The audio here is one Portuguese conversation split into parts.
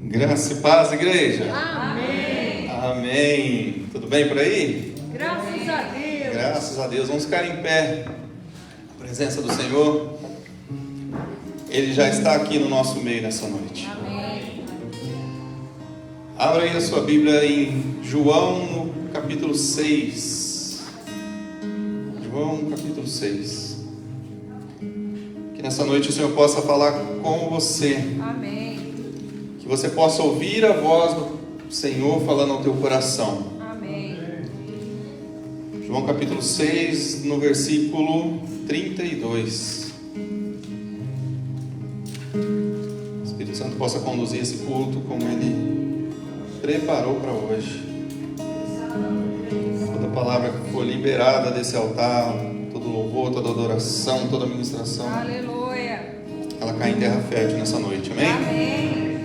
Graça e paz, igreja. Amém. Amém. Tudo bem por aí? Graças a Deus. Graças a Deus. Vamos ficar em pé. A presença do Senhor. Ele já está aqui no nosso meio nessa noite. Amém. Abra aí a sua Bíblia em João, no capítulo 6. João, capítulo 6. Que nessa noite o Senhor possa falar com você. Amém. Que você possa ouvir a voz do Senhor falando ao teu coração. Amém. João capítulo 6, no versículo 32. O Espírito Santo possa conduzir esse culto como Ele preparou para hoje. Toda palavra que for liberada desse altar, todo louvor, toda adoração, toda ministração, Aleluia. ela cai em terra fértil nessa noite, amém? Amém.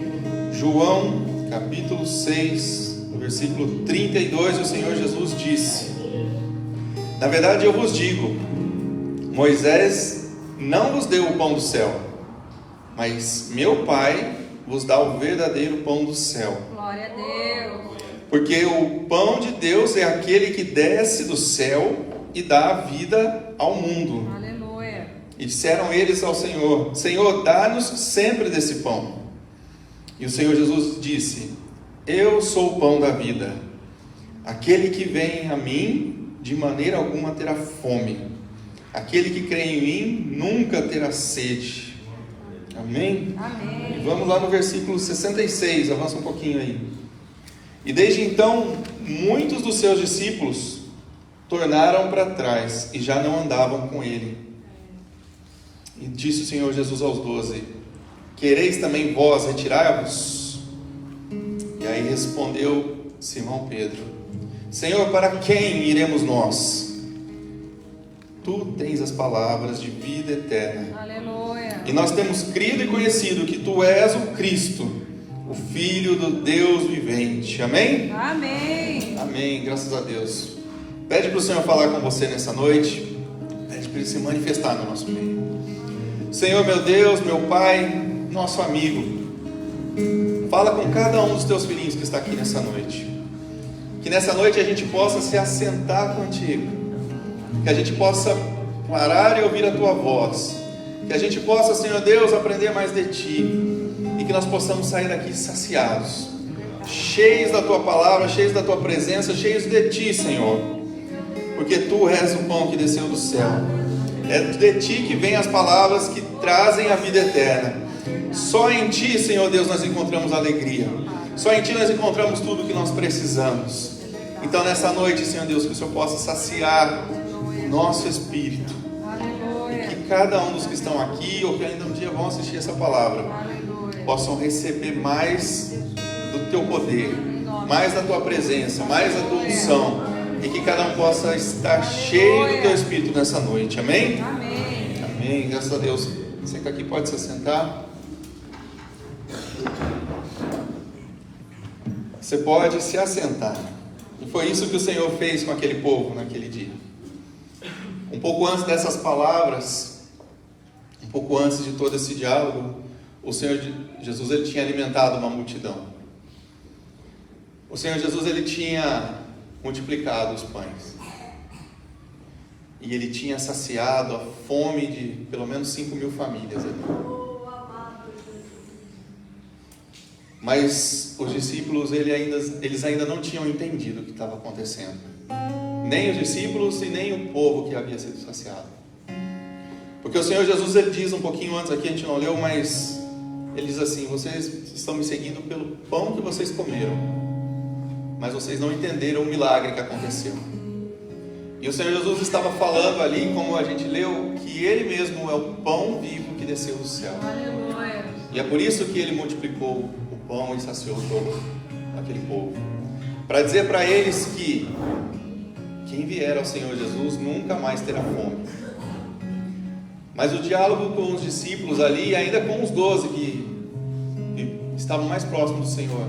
João capítulo 6, no versículo 32, o Senhor Jesus disse: na verdade eu vos digo, Moisés não vos deu o pão do céu, mas meu Pai vos dá o verdadeiro pão do céu. Glória a Deus. Porque o pão de Deus é aquele que desce do céu e dá a vida ao mundo. Aleluia. E disseram eles ao Senhor: Senhor, dá-nos sempre desse pão. E o Senhor Jesus disse: eu sou o pão da vida. Aquele que vem a mim, de maneira alguma terá fome. Aquele que crê em mim, nunca terá sede. Amém? Amém. E vamos lá no versículo 66, avança um pouquinho aí. E desde então, muitos dos seus discípulos tornaram para trás e já não andavam com ele. E disse o Senhor Jesus aos 12: quereis também vós retirar-vos? E aí respondeu Simão Pedro: Senhor, para quem iremos nós? Tu tens as palavras de vida eterna. Aleluia. E nós temos crido e conhecido que Tu és o Cristo, o Filho do Deus vivente. Amém? Amém. Amém, graças a Deus. Pede para o Senhor falar com você nessa noite. Pede para Ele se manifestar no nosso meio. Senhor, meu Deus, meu Pai, nosso amigo, fala com cada um dos Teus filhinhos que está aqui nessa noite. Que nessa noite a gente possa se assentar contigo. Que a gente possa parar e ouvir a Tua voz. Que a gente possa, Senhor Deus, aprender mais de Ti. E que nós possamos sair daqui saciados, cheios da Tua palavra, cheios da Tua presença, cheios de Ti, Senhor. Porque Tu és o pão que desceu do céu. É de Ti que vêm as palavras que trazem a vida eterna. Só em Ti, Senhor Deus, nós encontramos alegria. Só em Ti nós encontramos tudo o que nós precisamos. Então nessa noite, Senhor Deus, que o Senhor possa saciar o nosso espírito. Aleluia. Que cada um dos que estão aqui, ou que ainda um dia vão assistir essa palavra, Aleluia. possam receber mais do Teu poder, mais da Tua presença, mais da Tua unção. E que cada um possa estar cheio do Teu Espírito nessa noite. Amém? Amém. Amém, graças a Deus. Você que aqui pode se assentar. Você pode se assentar. E foi isso que o Senhor fez com aquele povo naquele dia. Um pouco antes dessas palavras, um pouco antes de todo esse diálogo, o Senhor Jesus ele tinha alimentado uma multidão. O Senhor Jesus ele tinha multiplicado os pães. E ele tinha saciado a fome de pelo menos 5.000 famílias ali. Mas os discípulos eles ainda não tinham entendido o que estava acontecendo. Nem os discípulos e nem o povo que havia sido saciado. Porque o Senhor Jesus ele diz um pouquinho antes aqui, a gente não leu, mas ele diz assim: vocês estão me seguindo pelo pão que vocês comeram, mas vocês não entenderam o milagre que aconteceu. E o Senhor Jesus estava falando ali, como a gente leu, que Ele mesmo é o pão vivo que desceu do céu. Aleluia. E é por isso que Ele multiplicou o pão e saciou todo aquele povo, para dizer para eles que quem vier ao Senhor Jesus nunca mais terá fome. Mas o diálogo com os discípulos ali, ainda com os 12 que estavam mais próximos do Senhor,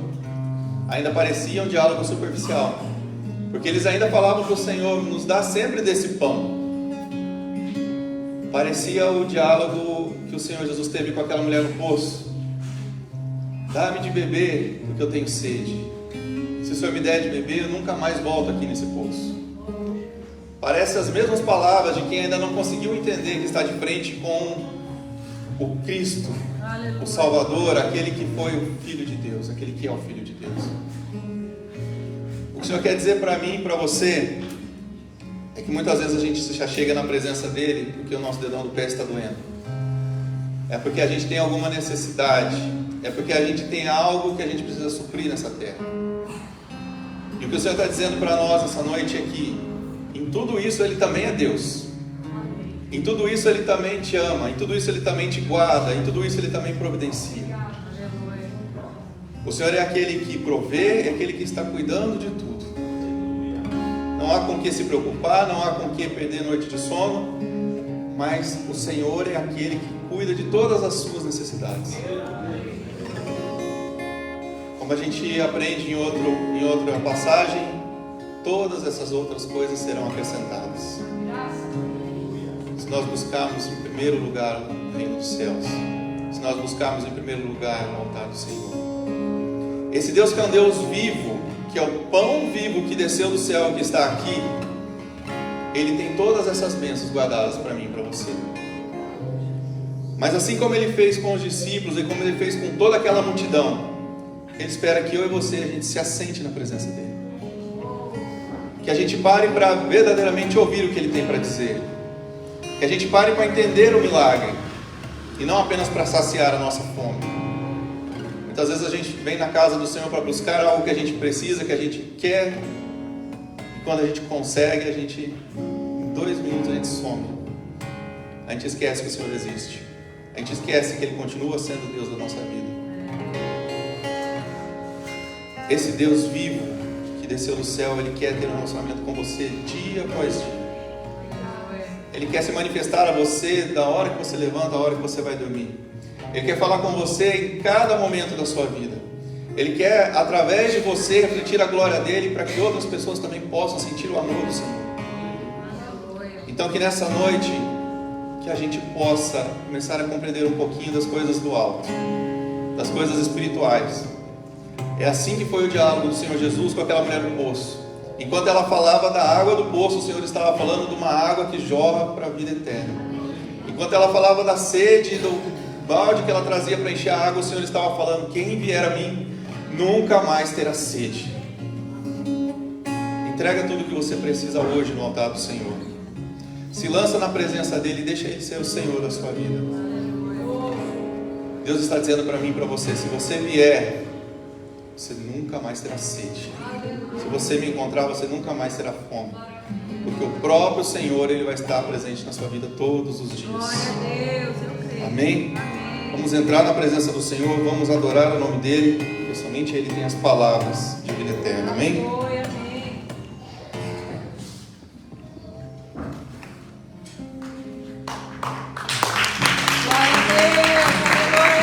ainda parecia um diálogo superficial, porque eles ainda falavam que o Senhor nos dá sempre desse pão. Parecia o diálogo que o Senhor Jesus teve com aquela mulher no poço. Dá-me de beber, porque eu tenho sede. Se o Senhor me der de beber, eu nunca mais volto aqui nesse poço. Parece as mesmas palavras de quem ainda não conseguiu entender que está de frente com o Cristo, o Salvador, aquele que foi o Filho de Deus, aquele que é o Filho de Deus. O que o Senhor quer dizer para mim e para você é que muitas vezes a gente já chega na presença dele porque o nosso dedão do pé está doendo. É porque a gente tem alguma necessidade, é porque a gente tem algo que a gente precisa suprir nessa terra. E o que o Senhor está dizendo para nós essa noite é que em tudo isso Ele também é Deus. Em tudo isso Ele também te ama, em tudo isso Ele também te guarda, em tudo isso Ele também providencia. O Senhor é aquele que provê, é aquele que está cuidando de tudo. Não há com que se preocupar, não há com que perder noite de sono, mas o Senhor é aquele que cuida de todas as suas necessidades. Como a gente aprende em outra passagem, todas essas outras coisas serão acrescentadas. Se nós buscarmos em primeiro lugar o reino dos céus, se nós buscarmos em primeiro lugar o altar do Senhor, esse Deus que é um Deus vivo, que é o pão vivo que desceu do céu e que está aqui, Ele tem todas essas bênçãos guardadas para mim e para você. Mas assim como Ele fez com os discípulos e como Ele fez com toda aquela multidão, Ele espera que eu e você, a gente se assente na presença dEle, que a gente pare para verdadeiramente ouvir o que Ele tem para dizer, que a gente pare para entender o milagre e não apenas para saciar a nossa fome. Muitas vezes a gente vem na casa do Senhor para buscar algo que a gente precisa, que a gente quer, e quando a gente consegue, a gente, em 2 minutos a gente some. A gente esquece que o Senhor existe, a gente esquece que Ele continua sendo o Deus da nossa vida. Esse Deus vivo que desceu do céu, Ele quer ter um relacionamento com você dia após dia. Ele quer se manifestar a você da hora que você levanta, da hora que você vai dormir. Ele quer falar com você em cada momento da sua vida. Ele quer, através de você, refletir a glória dEle para que outras pessoas também possam sentir o amor do Senhor. Então que nessa noite, que a gente possa começar a compreender um pouquinho das coisas do alto, das coisas espirituais. É assim que foi o diálogo do Senhor Jesus com aquela mulher do poço. Enquanto ela falava da água do poço, o Senhor estava falando de uma água que jorra para a vida eterna. Enquanto ela falava da sede, do balde que ela trazia para encher a água, o Senhor estava falando: quem vier a mim nunca mais terá sede. Entrega tudo o que você precisa hoje no altar do Senhor. Se lança na presença dEle e deixa Ele ser o Senhor da sua vida. Deus está dizendo para mim e para você: se você vier, você nunca mais terá sede. Se você me encontrar, você nunca mais terá fome, porque o próprio Senhor, Ele vai estar presente na sua vida todos os dias. Glória a Deus, eu creio. Amém? Vamos entrar na presença do Senhor, vamos adorar o nome dEle, porque somente Ele tem as palavras de vida eterna. Amém? Aleluia, amém. Glória a Deus, aleluia.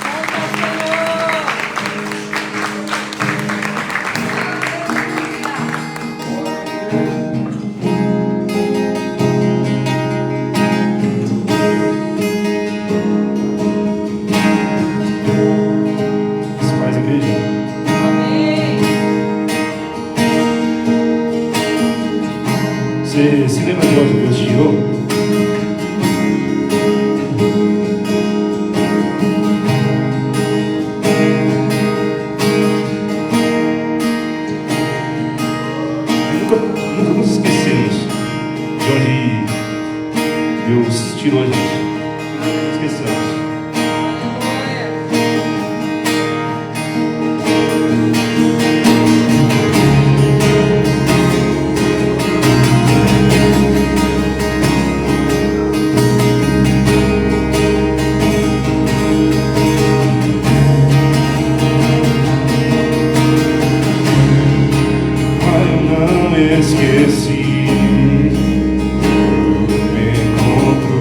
Santo é o Senhor. Paz, igreja. Amém. Você se lembra de onde Deus tirou? Nunca nos esquecemos de onde Deus tirou a gente. Esquecemos. Esqueci, me encontro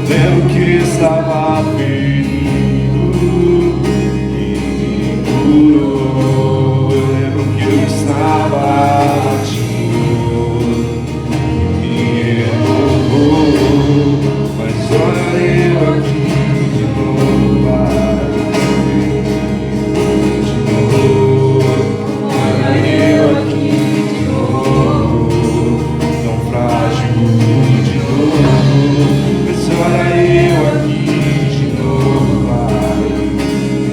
Lembro que estava ferido e me curou. Eu lembro que eu estava latindo e me renovou. Mas olha eu aqui de novo, Pai. De novo, olha eu aqui de novo, tão frágil de novo. Mas olha eu aqui de novo, Pai.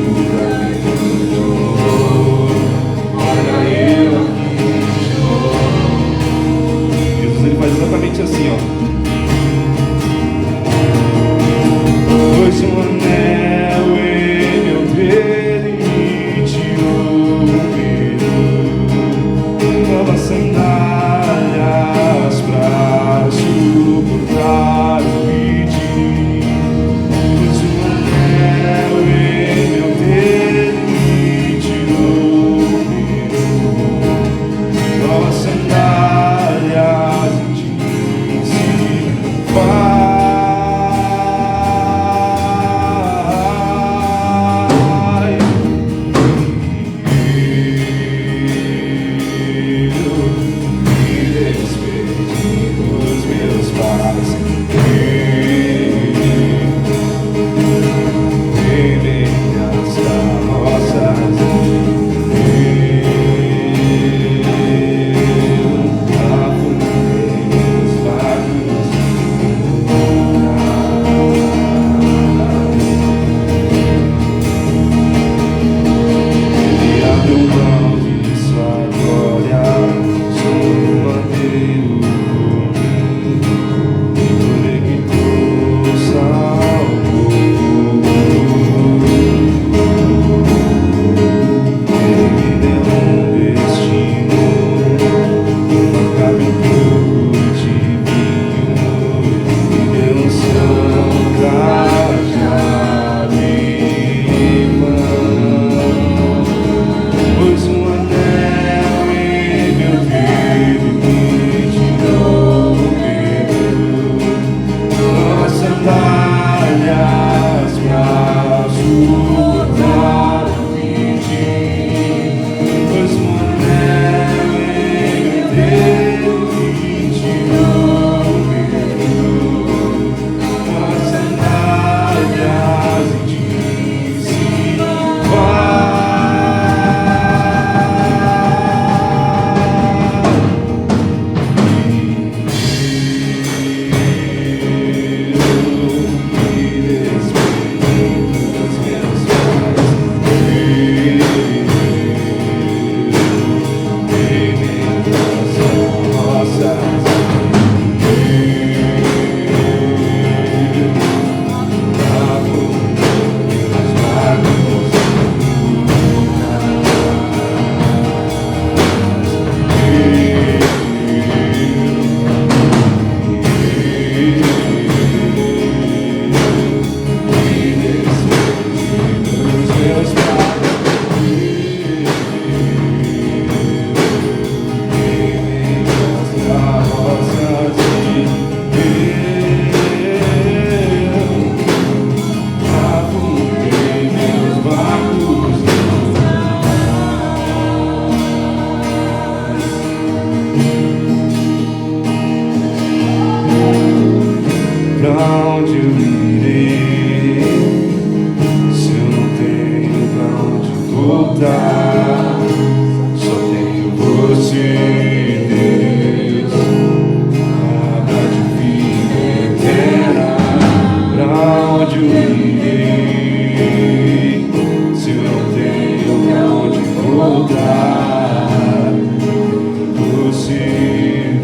Cura de novo, olha eu aqui de novo. Jesus, ele faz exatamente assim, ó. Pôs um anel em meu dedo e me tirou o medo. Novas sandálias pra suportar o pedir. Pôs um anel em meu dedo e me tirou o medo. Novas sandálias e disse: Pai.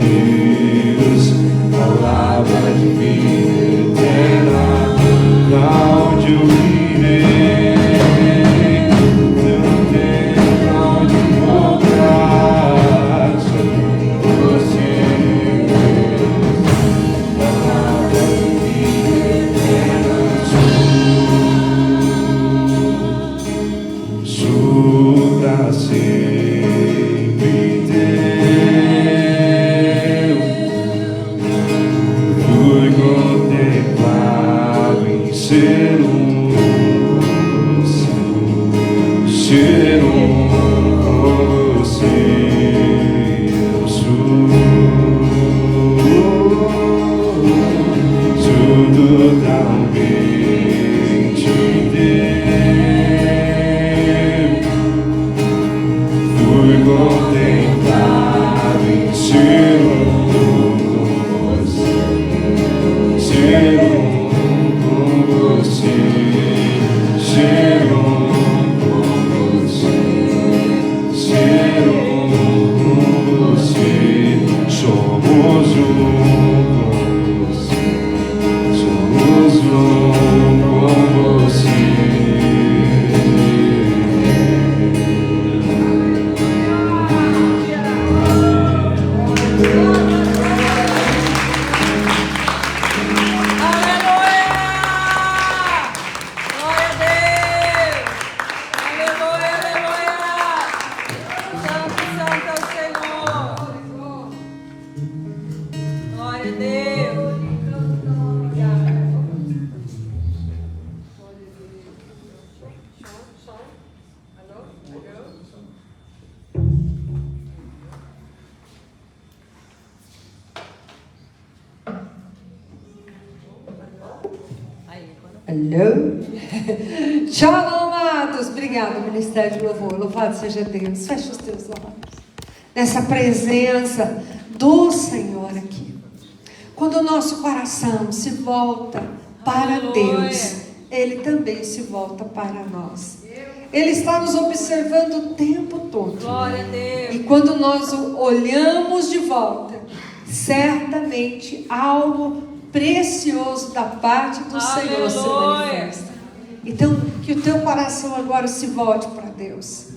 Deus, palavra de vida eterna. Glória a Deus. Alô? Shalom, amados. Obrigada, Ministério de Louvor. Louvado seja Deus. Fecha os teus olhos. Nessa presença do Senhor aqui. Quando o nosso coração se volta para Aleluia. Deus, Ele também se volta para nós. Ele está nos observando o tempo todo. Glória a Deus. E quando nós o olhamos de volta, certamente algo precioso da parte do Senhor se manifesta. Então, que o teu coração agora se volte para Deus.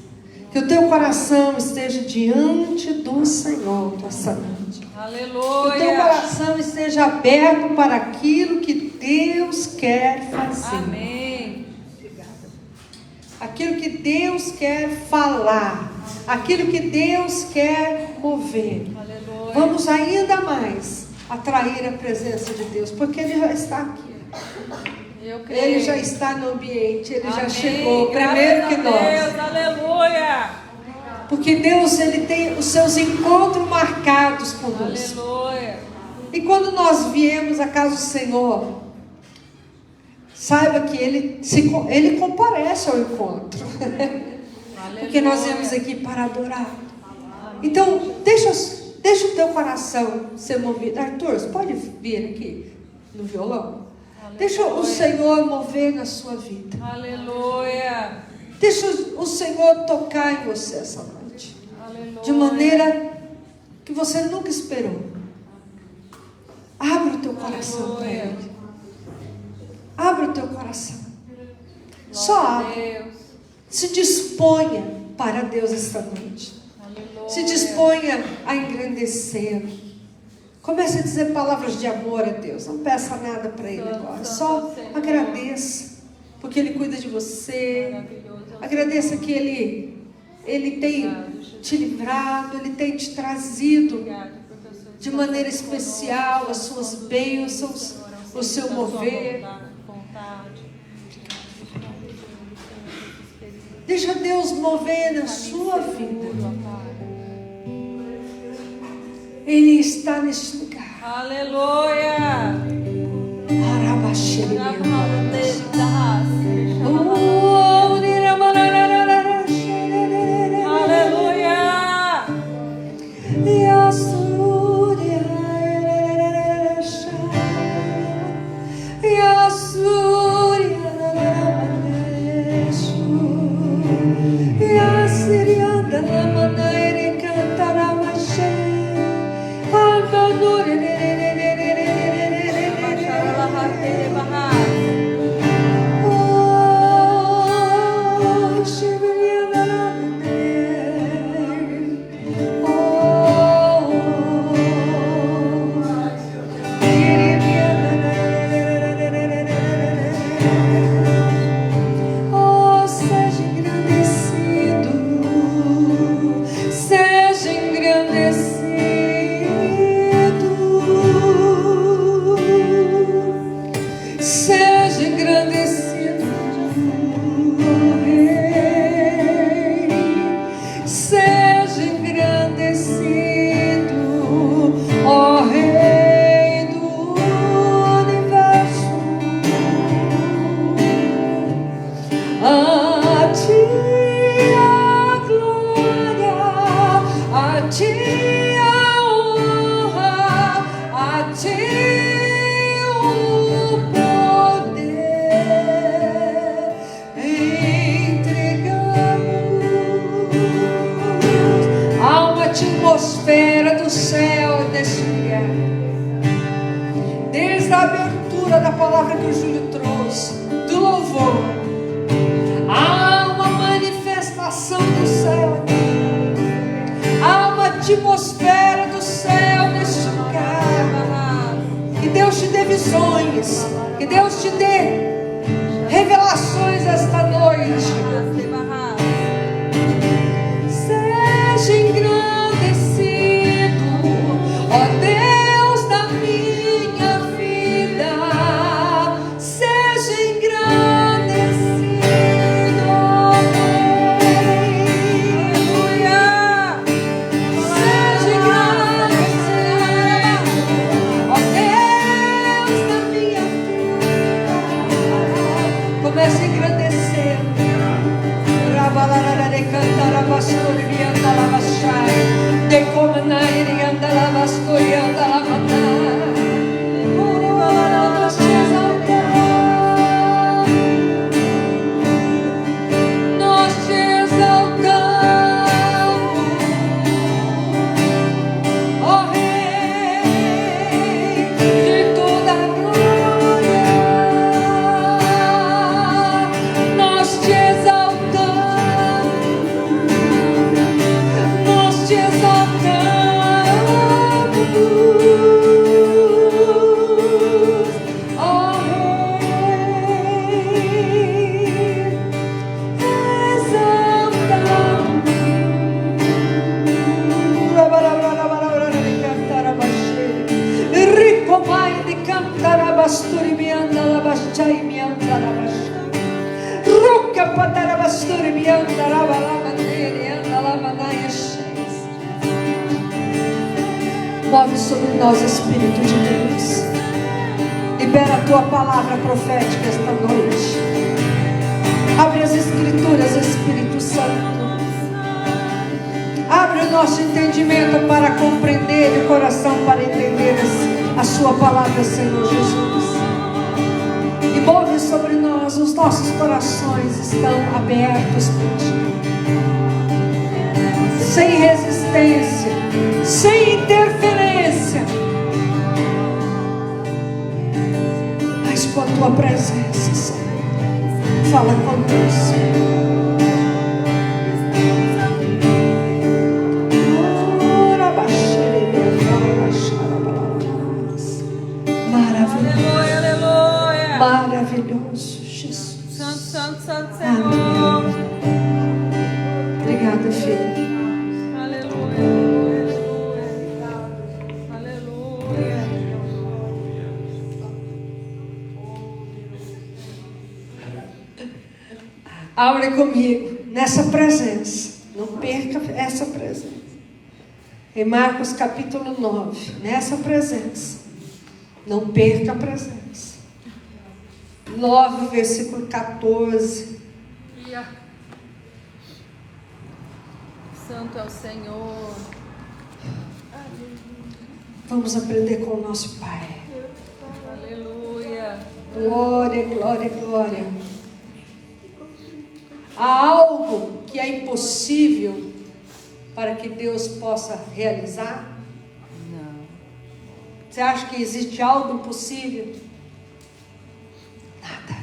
Que o teu coração esteja diante do Senhor essa noite. Aleluia. Que o teu coração esteja aberto para aquilo que Deus quer fazer. Amém. Aquilo que Deus quer falar. Aquilo que Deus quer mover. Aleluia. Vamos ainda mais atrair a presença de Deus, porque Ele já está aqui. Eu creio. Ele já está no ambiente, Ele já Amém. chegou Graças primeiro a que nós. Deus. Aleluia. Porque Deus, Ele tem os seus encontros marcados conosco. Aleluia. E quando nós viemos à casa do Senhor, saiba que Ele comparece ao encontro. Porque nós viemos aqui para adorar. Então, deixa o teu coração ser movido. Arthur, você pode vir aqui no violão? Deixa o Senhor mover na sua vida. Aleluia. Deixa o Senhor tocar em você essa noite. Aleluia. De maneira que você nunca esperou. Abra o teu coração para Aleluia. Ele. Abra o teu coração. Só Glória a abra. Deus. Se disponha para Deus esta noite. Aleluia. Se disponha a engrandecê-lo. Comece a dizer palavras de amor a Deus. Não peça nada para Ele agora. Só agradeça. Porque Ele cuida de você. Maravilhoso. Agradeça que Ele tem te livrado. Ele tem te trazido Obrigada, porque o Senhor de está maneira conosco, especial as suas bênçãos, Senhor, o seu da sua mover. vontade. Deixa Deus mover na sua vida. Ele está neste lugar. Aleluia. Aleluia. atmosfera do céu neste lugar. Desde a abertura da palavra que o Júlio trouxe, do louvor, há uma manifestação do céu aqui. Há uma atmosfera do céu neste lugar. Que Deus te dê visões, que Deus te dê revelações esta noite. Seja engrandecido, ó Deus da Patarabasturi mianda labashai mianda labashai. Ruka patarabasturi mianda labalamandere anda lamanaya sheis. Move sobre nós, Espírito de Deus. Libera a tua palavra profética esta noite. Abre as Escrituras, Espírito Santo. Abre o nosso entendimento para compreender e o coração para entender a sua palavra, Senhor Jesus. E move sobre nós, os nossos corações estão abertos por Ti. Sem resistência, sem interferência, mas com a Tua presença, Senhor. Fala conosco. Maravilhoso, Jesus. Santo, santo, santo Senhor. Amém. Obrigada, filha. Aleluia, aleluia, aleluia. Abre comigo nessa presença. Não perca essa presença. Em Marcos capítulo 9. Nessa presença. Não perca a presença. 9, versículo 14. Santo é o Senhor. Vamos aprender com o nosso Pai. Aleluia. Glória, glória, glória. Há algo que é impossível para que Deus possa realizar? Não. Você acha que existe algo impossível? Nada.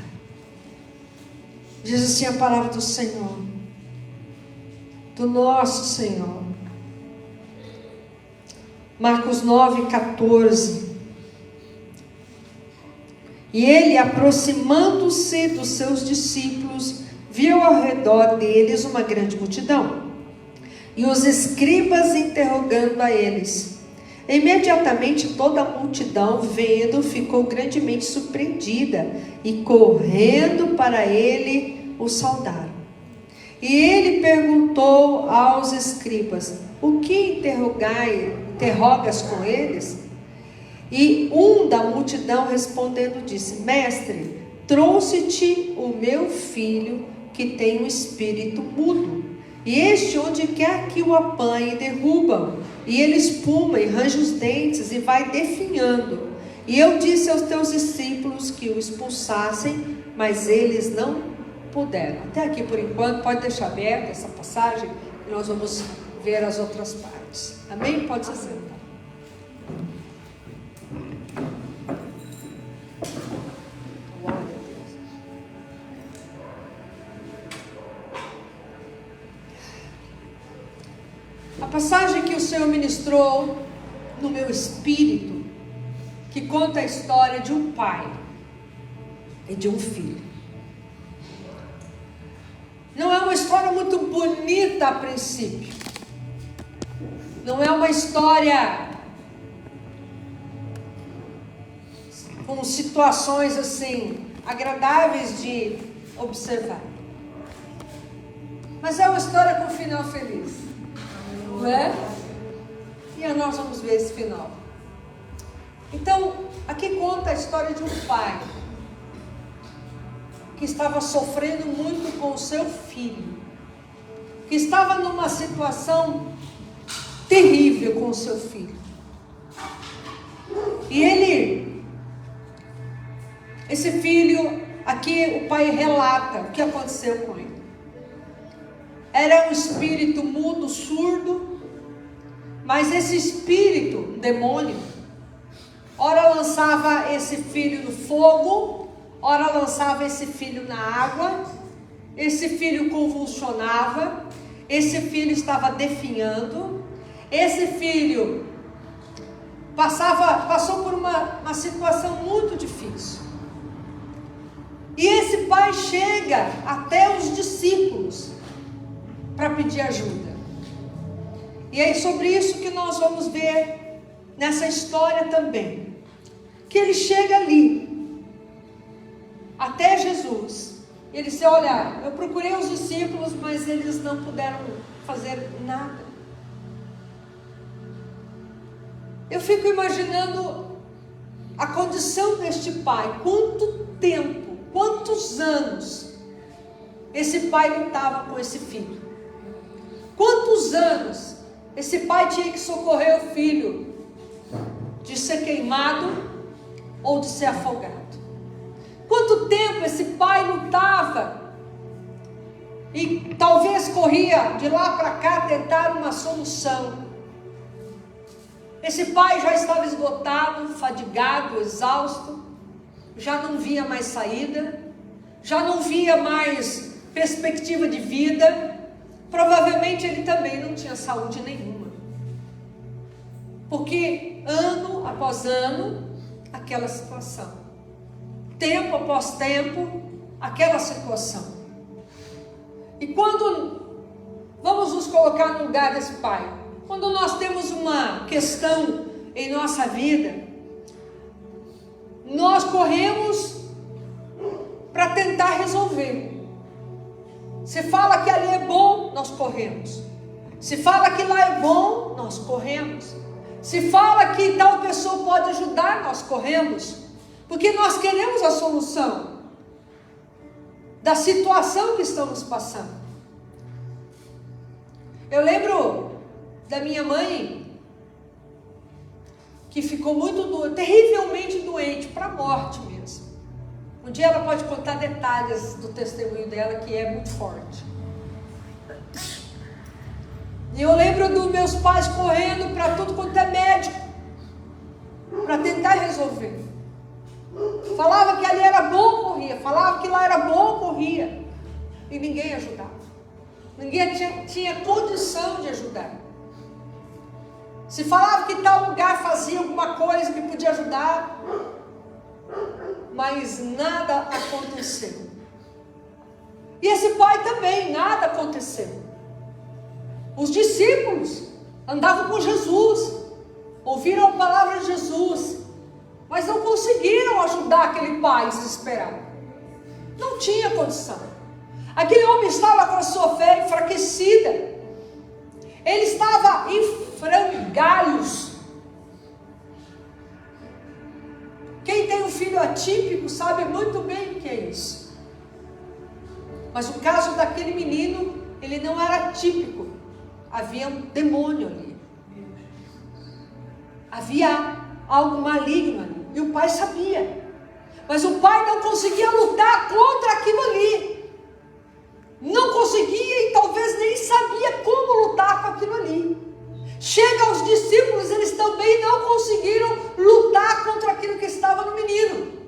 Diz assim a palavra do Senhor, do nosso Senhor. Marcos 9, 14. E ele, aproximando-se dos seus discípulos, viu ao redor deles uma grande multidão, e os escribas interrogando a eles. Imediatamente toda a multidão, vendo, ficou grandemente surpreendida, e correndo para ele, o saudaram. E ele perguntou aos escribas: o que interrogas com eles? E um da multidão respondendo disse: mestre, trouxe-te o meu filho que tem um espírito mudo, e este onde quer que o apanhe derruba, e ele espuma e range os dentes e vai definhando. E eu disse aos teus discípulos que o expulsassem, mas eles não puderam. Até aqui por enquanto, pode deixar aberta essa passagem e nós vamos ver as outras partes. Amém? Pode se sentar. Glória a Deus. A passagem que o Senhor ministrou no meu espírito, que conta a história de um pai e de um filho. Não é uma história muito bonita a princípio. Não é uma história com situações assim agradáveis de observar. Mas é uma história com final feliz, não é? E nós vamos ver esse final. Então, aqui conta a história de um pai que estava sofrendo muito com o seu filho, que estava numa situação terrível com o seu filho. E esse filho, aqui o pai relata o que aconteceu com ele. Era um espírito mudo, surdo, mas esse espírito, um demônio, ora lançava esse filho no fogo, ora lançava esse filho na água, esse filho convulsionava, esse filho estava definhando, esse filho passou por uma situação muito difícil. E esse pai chega até os discípulos para pedir ajuda. E é sobre isso que nós vamos ver nessa história também. Que ele chega ali até Jesus. E ele disse: olha, eu procurei os discípulos, mas eles não puderam fazer nada. Eu fico imaginando a condição deste pai. Quanto tempo, quantos anos esse pai lutava com esse filho? Quantos anos esse pai tinha que socorrer o filho de ser queimado ou de ser afogado? Quanto tempo esse pai lutava e talvez corria de lá para cá tentar uma solução? Esse pai já estava esgotado, fadigado, exausto, já não via mais saída, já não via mais perspectiva de vida. Provavelmente ele também não tinha saúde nenhuma, porque ano após ano, aquela situação, tempo após tempo, aquela situação. E quando vamos nos colocar no lugar desse pai, quando nós temos uma questão em nossa vida, nós corremos para tentar resolver. Se fala que ali é bom, nós corremos. Se fala que lá é bom, nós corremos. Se fala que tal pessoa pode ajudar, nós corremos. Porque nós queremos a solução da situação que estamos passando. Eu lembro da minha mãe, que ficou terrivelmente doente, para a morte mesmo. Um dia ela pode contar detalhes do testemunho dela, que é muito forte. E eu lembro dos meus pais correndo para tudo quanto é médico, para tentar resolver. Falava que ali era bom, corria. Falava que lá era bom, corria. E ninguém ajudava. Ninguém tinha condição de ajudar. Se falava que tal lugar fazia alguma coisa que podia ajudar, mas nada aconteceu. E esse pai também, nada aconteceu. Os discípulos andavam com Jesus, ouviram a palavra de Jesus, mas não conseguiram ajudar aquele pai desesperado. Não tinha condição. Aquele homem estava com a sua fé enfraquecida. Ele estava em frangalhos. Quem tem um filho atípico sabe muito bem o que é isso. Mas o caso daquele menino, ele não era típico. Havia um demônio ali. Havia algo maligno ali. E o pai sabia. Mas o pai não conseguia lutar contra aquilo ali. Não conseguia e talvez nem sabia como lutar com aquilo ali. Chega aos discípulos, eles também não conseguiram lutar contra aquilo que estava no menino.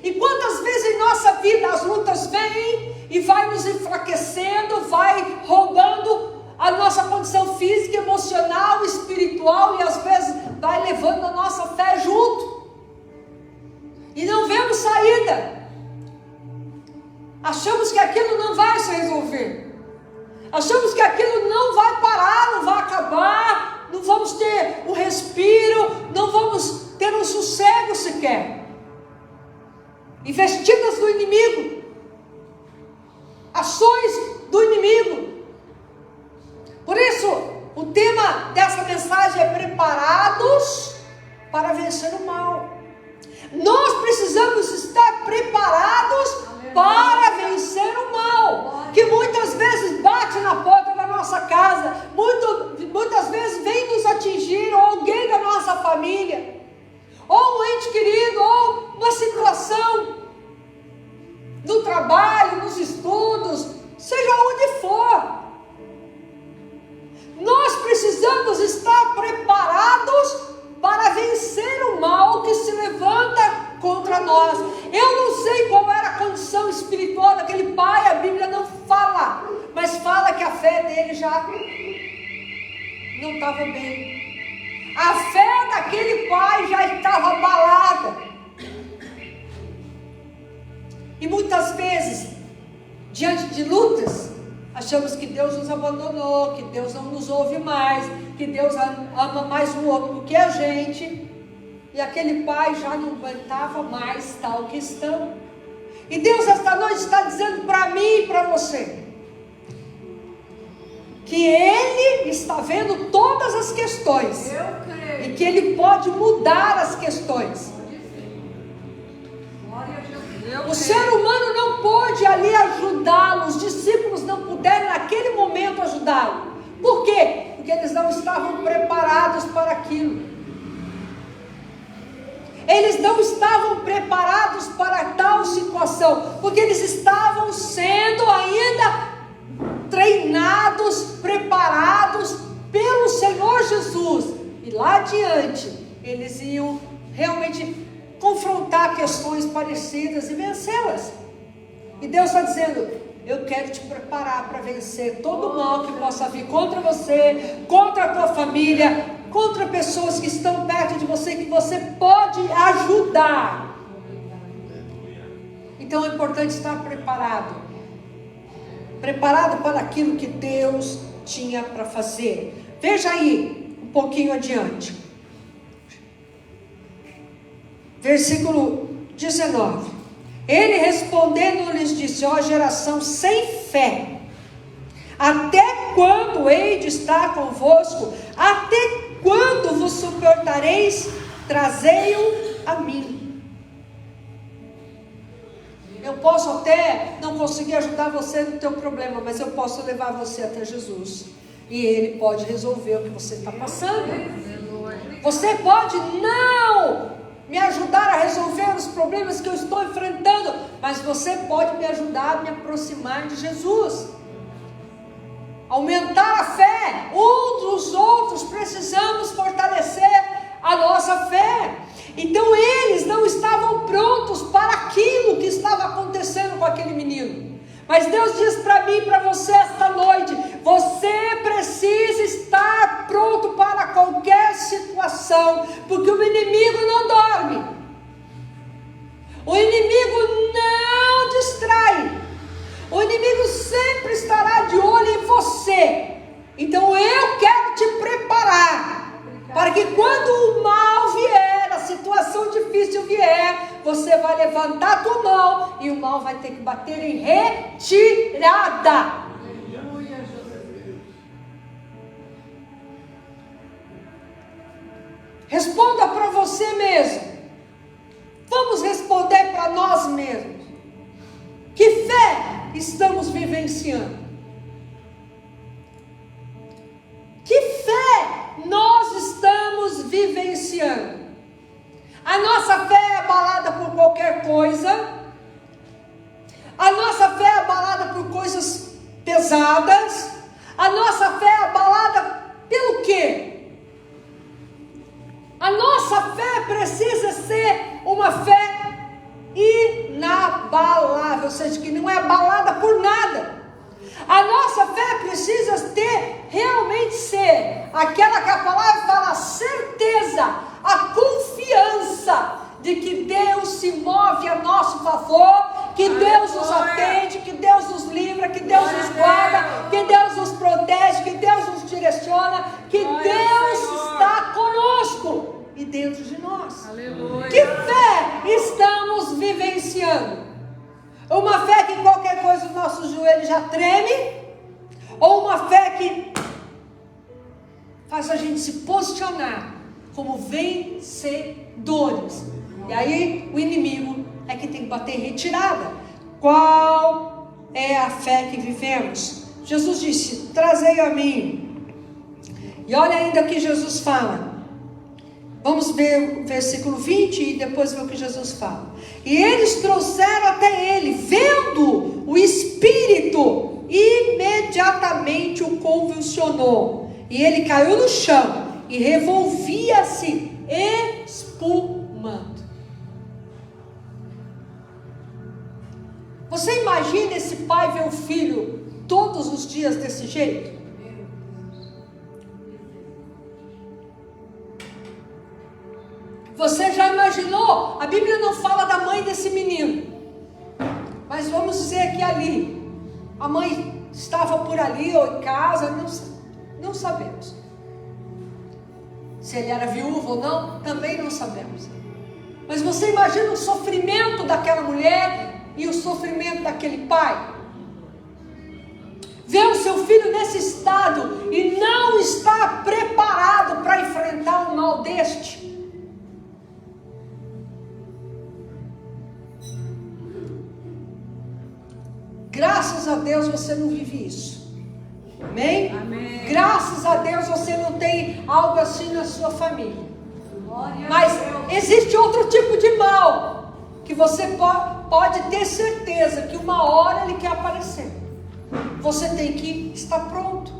E quantas vezes em nossa vida as lutas vêm e vai nos enfraquecendo, vai roubando a nossa condição física, emocional, espiritual, e às vezes vai levando a nossa fé junto. E não vemos saída. Achamos que aquilo não vai se resolver. Achamos que aquilo não vai parar, não vai acabar, não vamos ter um respiro, não vamos ter um sossego sequer. Investidas do inimigo, ações do inimigo. Por isso, o tema dessa mensagem é preparados para vencer o mal. Nós precisamos estar preparados para vencer o mal, que muitas vezes bate na porta da nossa casa, muitas vezes vem nos atingir, ou alguém da nossa família, ou um ente querido, ou uma situação no trabalho, nos estudos, seja onde for. Nós precisamos estar preparados para vencer o mal que se levanta contra nós. Eu não sei qual era a condição espiritual daquele pai, a Bíblia não fala, mas fala que a fé dele já não estava bem. A fé daquele pai já estava abalada. E muitas vezes, diante de lutas, achamos que Deus nos abandonou, que Deus não nos ouve mais, que Deus ama mais o outro do que a gente. E aquele pai já não aguentava mais tal questão. E Deus esta noite está dizendo para mim e para você, que Ele está vendo todas as questões. Eu creio. E que Ele pode mudar as questões. Glória a Jesus. O ser humano não pôde ali ajudá-lo, os discípulos não puderam naquele momento ajudá-lo. Por quê? Porque eles não estavam preparados para aquilo. Eles não estavam preparados para tal situação, porque eles estavam sendo ainda treinados, preparados pelo Senhor Jesus. E lá adiante, eles iam realmente confrontar questões parecidas e vencê-las. E Deus está dizendo: eu quero te preparar para vencer todo o mal que possa vir contra você, contra a tua família, contra pessoas que estão perto de você, que você pode ajudar. Então é importante estar preparado. Preparado para aquilo que Deus tinha para fazer. Veja aí, um pouquinho adiante. Versículo 19. Ele respondendo lhes disse: ó geração sem fé, até quando hei de estar convosco? Até quando vos suportareis? Trazei-o a mim. Eu posso até não conseguir ajudar você no teu problema, mas eu posso levar você até Jesus. E Ele pode resolver o que você está passando. Você pode não me ajudar a resolver os problemas que eu estou enfrentando, mas você pode me ajudar a me aproximar de Jesus. Aumentar a fé. Um dos outros precisamos fortalecer a nossa fé. Então eles não estavam prontos para aquilo que estava acontecendo com aquele menino. Mas Deus diz para mim e para você esta noite: você precisa estar pronto para qualquer situação, porque o inimigo não dorme, o inimigo não distrai, o inimigo sempre estará de olho em você. Então eu quero te preparar para que quando o mal vier, a situação difícil vier, você vai levantar a tua mão e o mal vai ter que bater em retirada. Aleluia, Jesus. Responda para você mesmo. Vamos responder para nós mesmos. Que fé estamos vivenciando? Que fé nós estamos vivenciando? A nossa fé é abalada por qualquer coisa. A nossa fé é abalada por coisas pesadas. A nossa fé é abalada pelo quê? A nossa fé precisa ser uma fé inabalável, ou seja, que não é abalada por nada. A nossa fé precisa realmente ser aquela que a palavra fala, a certeza, a confiança de que Deus se move a nosso favor, que Deus nos atende, que Deus nos livra, que Deus nos guarda, que Deus nos protege, que Deus nos direciona, que Deus está conosco e dentro de nós. Aleluia. Que fé estamos vivenciando? Uma fé que qualquer coisa o nosso joelho já treme? Ou uma fé que faz a gente se posicionar como vencedores? E aí o inimigo é que tem que bater em retirada. Qual é a fé que vivemos? Jesus disse: trazei a mim. E olha ainda o que Jesus fala. Vamos ver o versículo 20 e depois ver o que Jesus fala. E eles trouxeram até ele, vendo o Espírito, imediatamente o convulsionou. E ele caiu no chão e revolvia-se, espumando. Você imagina esse pai ver o filho todos os dias desse jeito? Você já imaginou? A Bíblia não fala da mãe desse menino, mas vamos dizer que ali, a mãe estava por ali ou em casa, não sabemos. Se Se ele era viúvo ou não, também não sabemos. Mas você imagina o sofrimento daquela mulher e o sofrimento daquele pai. Ver o seu filho nesse estado e não estar preparado para enfrentar um mal deste. Graças a Deus você não vive isso. Amém? Amém. Graças a Deus você não tem algo assim na sua família. Mas existe outro tipo de mal que você pode ter certeza que uma hora ele quer aparecer. Você tem que estar pronto,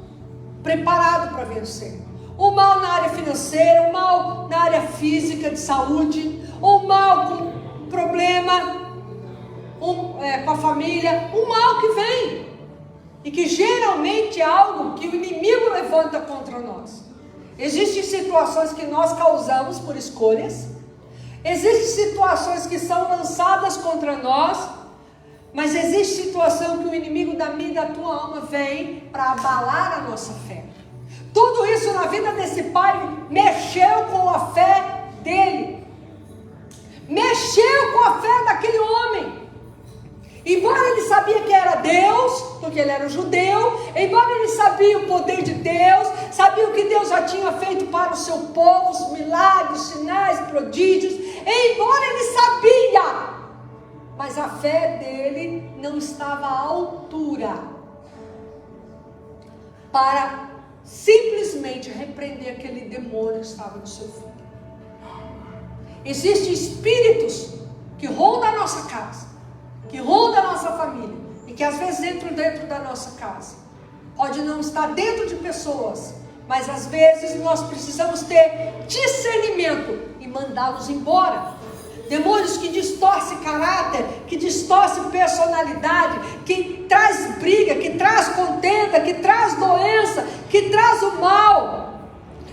preparado para vencer. O mal na área financeira, o mal na área física de saúde, o mal com problema com a família, o mal que vem. E que geralmente é algo que o inimigo levanta contra nós. Existem situações que nós causamos por escolhas. Existem situações que são lançadas contra nós. Mas existe situação que o inimigo da minha e da tua alma vem para abalar a nossa fé. Tudo isso na vida desse pai mexeu com a fé dele. Mexeu com a fé daquele homem. Embora ele sabia que era Deus, porque ele era um judeu, embora ele sabia o poder de Deus, sabia o que Deus já tinha feito para o seu povo, os milagres, sinais, prodígios, embora ele sabia, mas a fé dele não estava à altura para simplesmente repreender aquele demônio que estava no seu filho. Existem espíritos que rondam a nossa casa, que ronda a nossa família e que às vezes entram dentro da nossa casa. Pode não estar dentro de pessoas, mas às vezes nós precisamos ter discernimento e mandá-los embora. Demônios que distorcem caráter, que distorcem personalidade, que traz briga, que traz contenda, que traz doença, que traz o mal.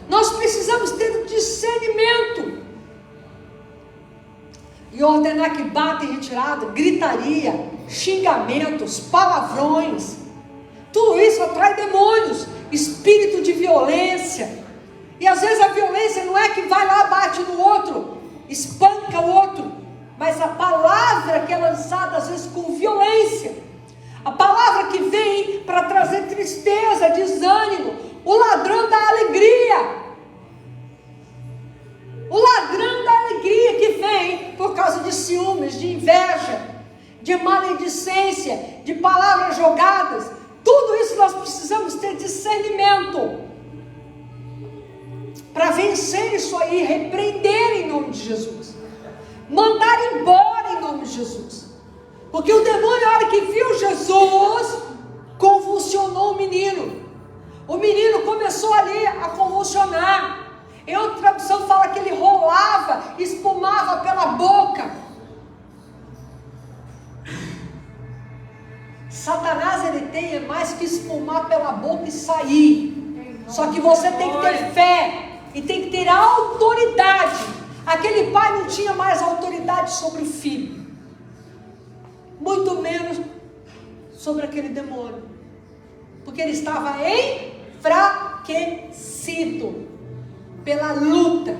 Nós precisamos ter discernimento e ordenar que bata em retirada, gritaria, xingamentos, palavrões. Tudo isso atrai demônios, espírito de violência. E às vezes a violência não é que vai lá, bate no outro, espanca o outro, mas a palavra que é lançada às vezes com violência, a palavra que vem para trazer tristeza, desânimo, o ladrão da alegria. O ladrão da alegria que vem por causa de ciúmes, de inveja, de maledicência, de palavras jogadas. Tudo isso nós precisamos ter discernimento para vencer isso aí, repreender em nome de Jesus, mandar embora em nome de Jesus. Porque o demônio, na hora que viu Jesus, convulsionou o menino. O menino começou ali a convulsionar. Em outra tradução fala que ele rolava, espumava pela boca. Satanás, ele tem mais que espumar pela boca e sair. Só que você tem que ter fé e tem que ter autoridade. Aquele pai não tinha mais autoridade sobre o filho, muito menos sobre aquele demônio, porque ele estava enfraquecido pela luta,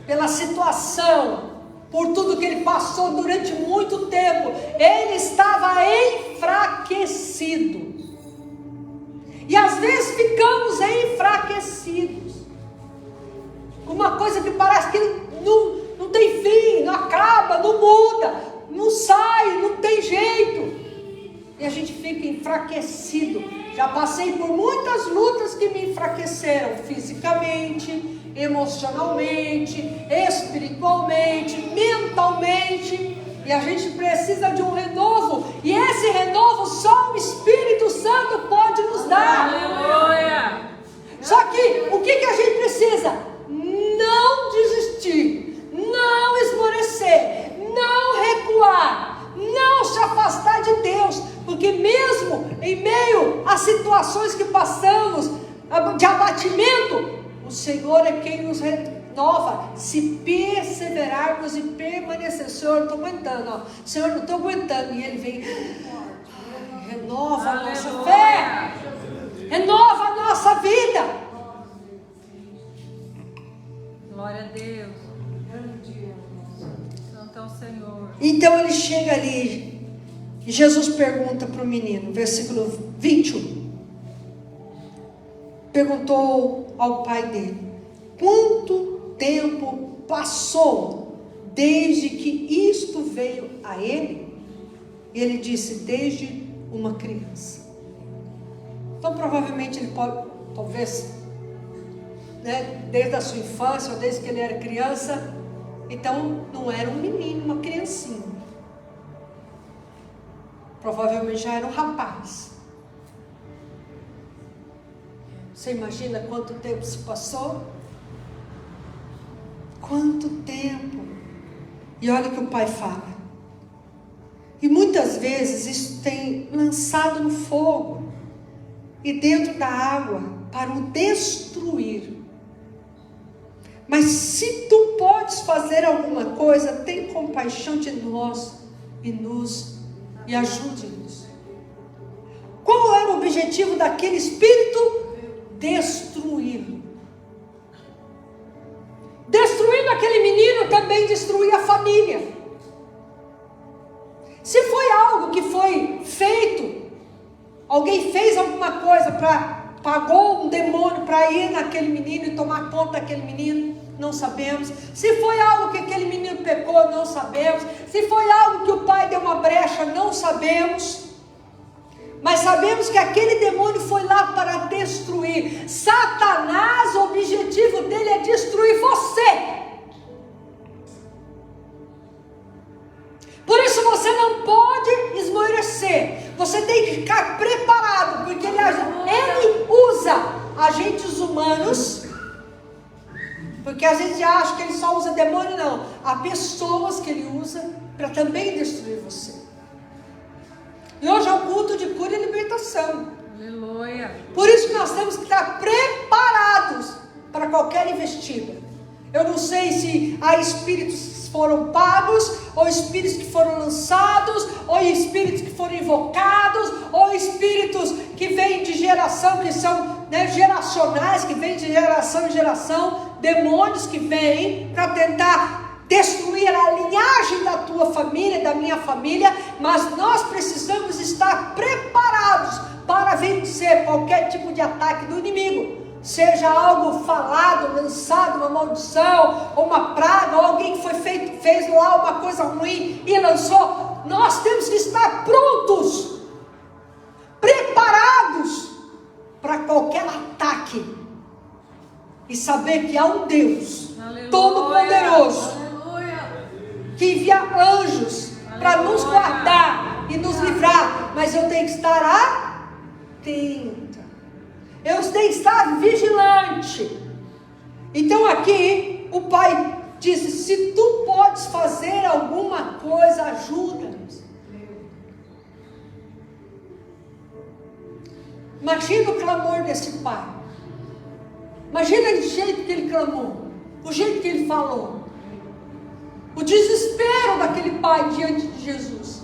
pela situação, por tudo que ele passou durante muito tempo. Ele estava enfraquecido. E às vezes ficamos enfraquecidos, uma coisa que parece que não tem fim, não acaba, não muda, não sai, não tem jeito, e a gente fica enfraquecido. Já passei por muitas lutas que me enfraqueceram fisicamente, emocionalmente, espiritualmente, mentalmente, e a gente precisa de um renovo, e esse renovo só o Espírito Santo pode nos dar. Aleluia. Só que o que a gente precisa? Não desistir, não esmorecer, não recuar, não se afastar de Deus, porque mesmo em meio a situações que passamos de abatimento, o Senhor é quem nos renova, se perseverarmos e permanecer. Senhor, eu estou aguentando, ó. Senhor, não estou aguentando. E Ele vem, renova a nossa fé, renova a nossa vida. Glória a Deus. Santo é o Senhor. Então ele chega ali e Jesus pergunta para o menino, versículo 21. Perguntou ao pai dele: quanto tempo passou desde que isto veio a ele? E ele disse: desde uma criança. Então provavelmente ele pode, talvez, né, desde a sua infância, ou desde que ele era criança. Então não era um menino, uma criancinha. Provavelmente já era um rapaz. Você imagina quanto tempo se passou? Quanto tempo? E olha o que o pai fala. E muitas vezes isso tem lançado no fogo e dentro da água para o destruir. Mas se tu podes fazer alguma coisa, tem compaixão de nós e ajude-nos. Qual era o objetivo daquele espírito? Destruí-lo. Destruindo aquele menino, também destruir a família. Se foi algo que foi feito, alguém fez alguma coisa pagou um demônio para ir naquele menino e tomar conta daquele menino, não sabemos. Se foi algo que aquele menino pecou, não sabemos. Se foi algo que o pai deu uma brecha, não sabemos. Mas sabemos que aquele demônio foi lá para destruir. Satanás, o objetivo dele é destruir você. Por isso você não pode esmorecer. Você tem que ficar preparado, porque ele usa agentes humanos. Porque às vezes acha que ele só usa demônio, não. Há pessoas que ele usa para também destruir você. E hoje é um culto de cura e libertação. Aleluia. Por isso que nós temos que estar preparados para qualquer investida. Eu não sei se há espíritos que foram pagos, ou espíritos que foram lançados, ou espíritos que foram invocados, ou espíritos que vêm de geração, que são, né, geracionais, que vêm de geração em geração, demônios que vêm para tentar destruir a linhagem da tua família, da minha família. Mas nós precisamos estar preparados para vencer qualquer tipo de ataque do inimigo. Seja algo falado, lançado, uma maldição, ou uma praga, ou alguém que fez lá uma coisa ruim e lançou. Nós temos que estar prontos, preparados para qualquer ataque. E saber que há um Deus todo-poderoso, que envia anjos para nos guardar e nos livrar. Mas eu tenho que estar atenta. Eu tenho que estar vigilante. Então aqui o pai disse: se tu podes fazer alguma coisa, ajuda-nos. Imagina o clamor desse pai. Imagina o jeito que ele clamou, o jeito que ele falou, o desespero daquele pai diante de Jesus.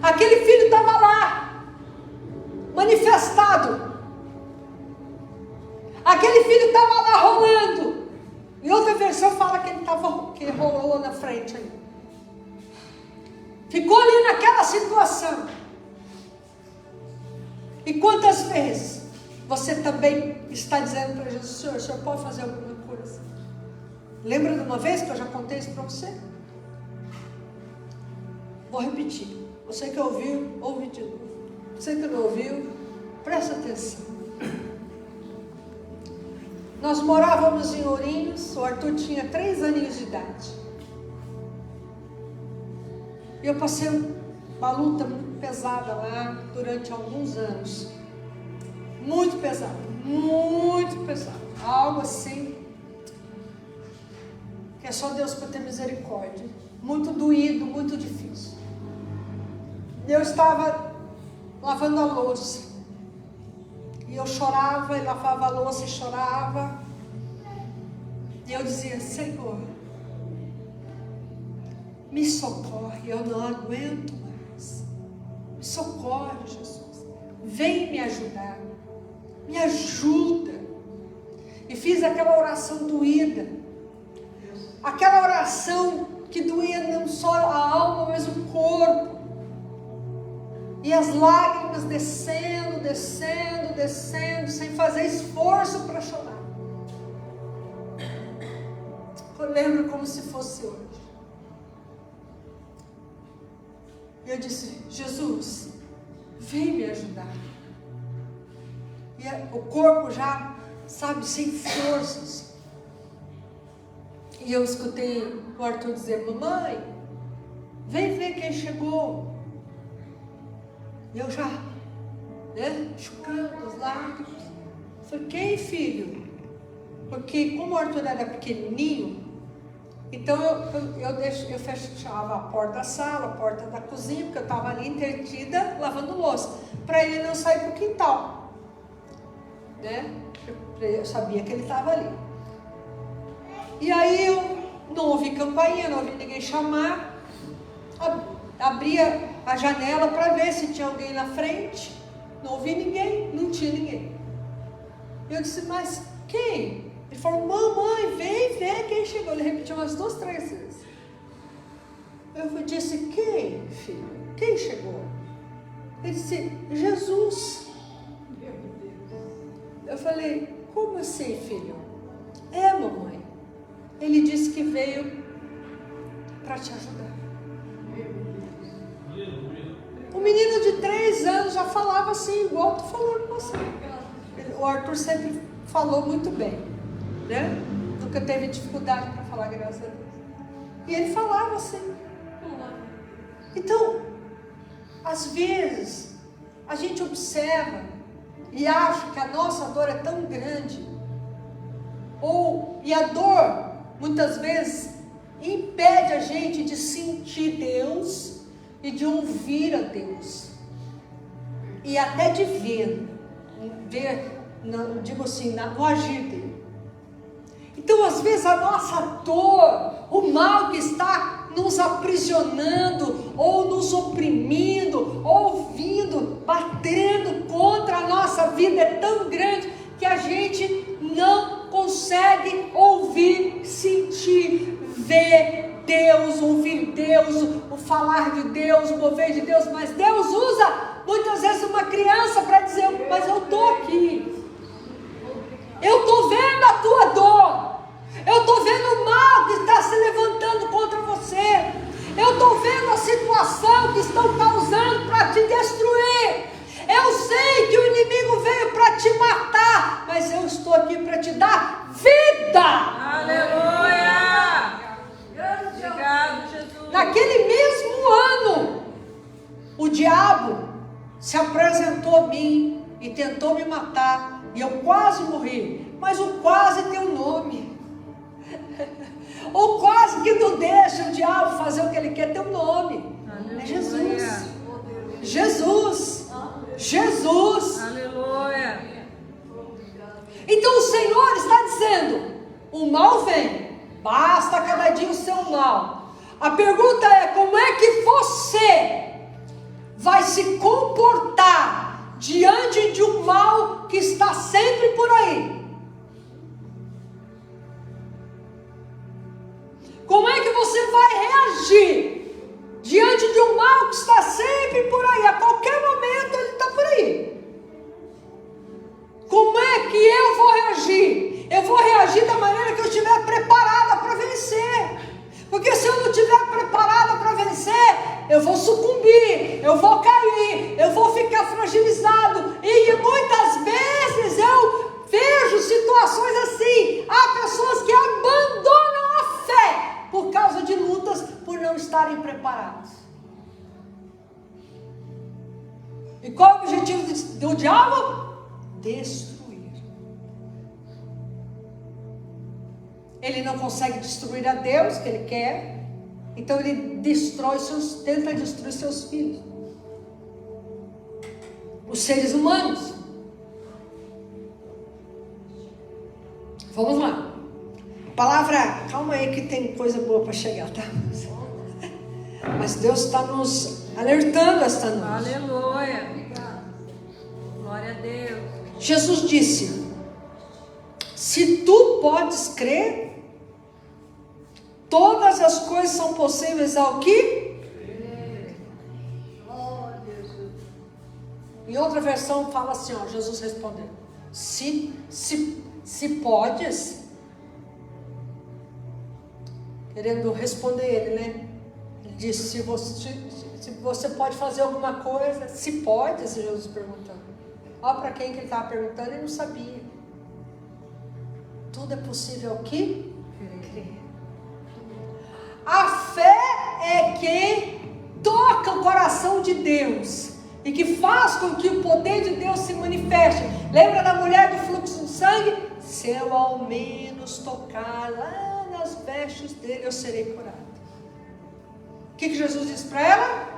Aquele filho estava lá, manifestado. Aquele filho estava lá rolando. Em outra versão fala que ele rolou na frente aí. Ficou ali naquela situação. E quantas vezes você também está dizendo para Jesus: Senhor, o Senhor pode fazer alguma coisa? Lembra de uma vez que eu já contei isso para você? Vou repetir. Você que ouviu, ouve de novo. Você que não ouviu, presta atenção. Nós morávamos em Ourinhos. O Arthur tinha 3 aninhos de idade. E eu passei uma luta muito pesada lá durante alguns anos. Muito pesada, muito pesada. Algo assim que é só Deus para ter misericórdia. Muito doído, muito difícil. Eu estava lavando a louça. E eu chorava, e lavava a louça e chorava. E eu dizia: Senhor, me socorre, eu não aguento mais. Me socorre, Jesus. Vem me ajudar. Me ajuda. E fiz aquela oração doída. aquela oração que doía não só a alma, mas o corpo. E as lágrimas descendo, descendo, descendo, sem fazer esforço para chorar. Eu lembro como se fosse hoje. E eu disse: Jesus, vem me ajudar. E o corpo já, sabe, sem forças. E eu escutei o Arthur dizer: mamãe, vem ver quem chegou. E eu já, chocando as lágrimas. Falei: quem, filho? Porque como o Arthur era pequenininho, então eu fechava a porta da sala, a porta da cozinha, porque eu estava ali entretida lavando louça, para ele não sair para o quintal. Eu sabia que ele estava ali. E aí eu não ouvi campainha, não ouvi ninguém chamar. Abria a janela para ver se tinha alguém na frente. Não ouvi ninguém, não tinha ninguém. Eu disse: mas quem? Ele falou: mamãe, vem ver quem chegou. Ele repetiu umas 2, 3 vezes. Eu disse: quem, filho? Quem chegou? Ele disse: Jesus. Meu Deus. Eu falei: como assim, filho? É, mamãe. Ele disse que veio para te ajudar. O menino de 3 anos já falava assim, igual tu falou com você. O Arthur sempre falou muito bem, nunca teve dificuldade para falar, graças a Deus. E ele falava assim. Então, às vezes, a gente observa e acha que a nossa dor é tão grande, e a dor, muitas vezes, impede a gente de sentir Deus e de ouvir a Deus, e até de ver, digo assim, no agir dele. Então, às vezes, a nossa dor, o mal que está nos aprisionando, ou nos oprimindo, ouvindo, batendo contra a nossa vida, é tão grande que a gente não consegue ouvir, sentir, ver Deus, ouvir Deus, o falar de Deus, o mover de Deus. Mas Deus usa muitas vezes uma criança para dizer: mas eu estou aqui, eu estou vendo a tua dor, eu estou vendo o mal que está se levantando contra você, eu estou vendo a situação que estão causando para te destruir. Eu sei que o inimigo veio para te matar, mas eu estou aqui para te dar vida. Aleluia! Obrigado, Jesus. Naquele mesmo ano, o diabo se apresentou a mim e tentou me matar, e eu quase morri. Mas o quase tem um nome. O quase que não deixa o diabo fazer o que ele quer tem um nome. Aleluia. É Jesus. Jesus. Jesus. Aleluia. Então o Senhor está dizendo: o mal vem, basta cada dia o seu mal. A pergunta é: como é que você vai se comportar diante de um mal que está sempre por aí? Como é que você vai reagir diante de um mal que está sempre por aí? A qualquer momento ele está por aí. Como é que eu vou reagir? Eu vou reagir da maneira que eu estiver preparada para vencer. Porque se eu não estiver preparada para vencer, eu vou sucumbir, eu vou cair, eu vou ficar fragilizado. E muitas vezes eu vejo situações assim. Há pessoas que abandonam a fé por causa de lutas, por não estarem preparados. E qual é o objetivo do diabo? Destruir. Ele não consegue destruir a Deus, que ele quer, então ele tenta destruir seus filhos, os seres humanos. Vamos lá. Palavra, calma aí que tem coisa boa para chegar, tá? Mas Deus está nos alertando esta noite. Aleluia. Glória a Deus. Jesus disse: se tu podes crer, Todas as coisas são possíveis ao que? Em outra versão fala assim, ó, Jesus respondeu: se podes, querendo responder ele, né? Ele disse: se você pode fazer alguma coisa, se pode, Jesus perguntando. Olha para quem que ele estava perguntando, ele não sabia. Tudo é possível ao que? Crer. A fé é que toca o coração de Deus e que faz com que o poder de Deus se manifeste. Lembra da mulher do fluxo de sangue? Se eu ao menos tocar lá nas vestes dele, eu serei curado. O que Jesus disse para ela?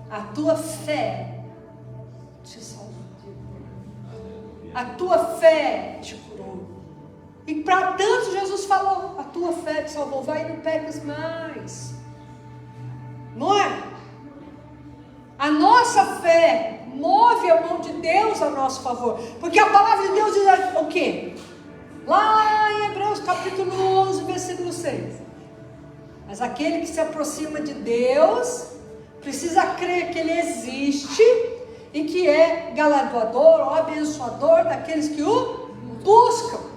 A tua fé te salvou. A tua fé te curou. E para tanto Jesus falou: a tua fé te salvou, vai e não peques mais. Não é? A nossa fé move a mão de Deus a nosso favor. Porque a palavra de Deus diz o quê? Lá em Hebreus capítulo 11, versículo 6. Mas aquele que se aproxima de Deus precisa crer que Ele existe e que é galardoador ou abençoador daqueles que o buscam.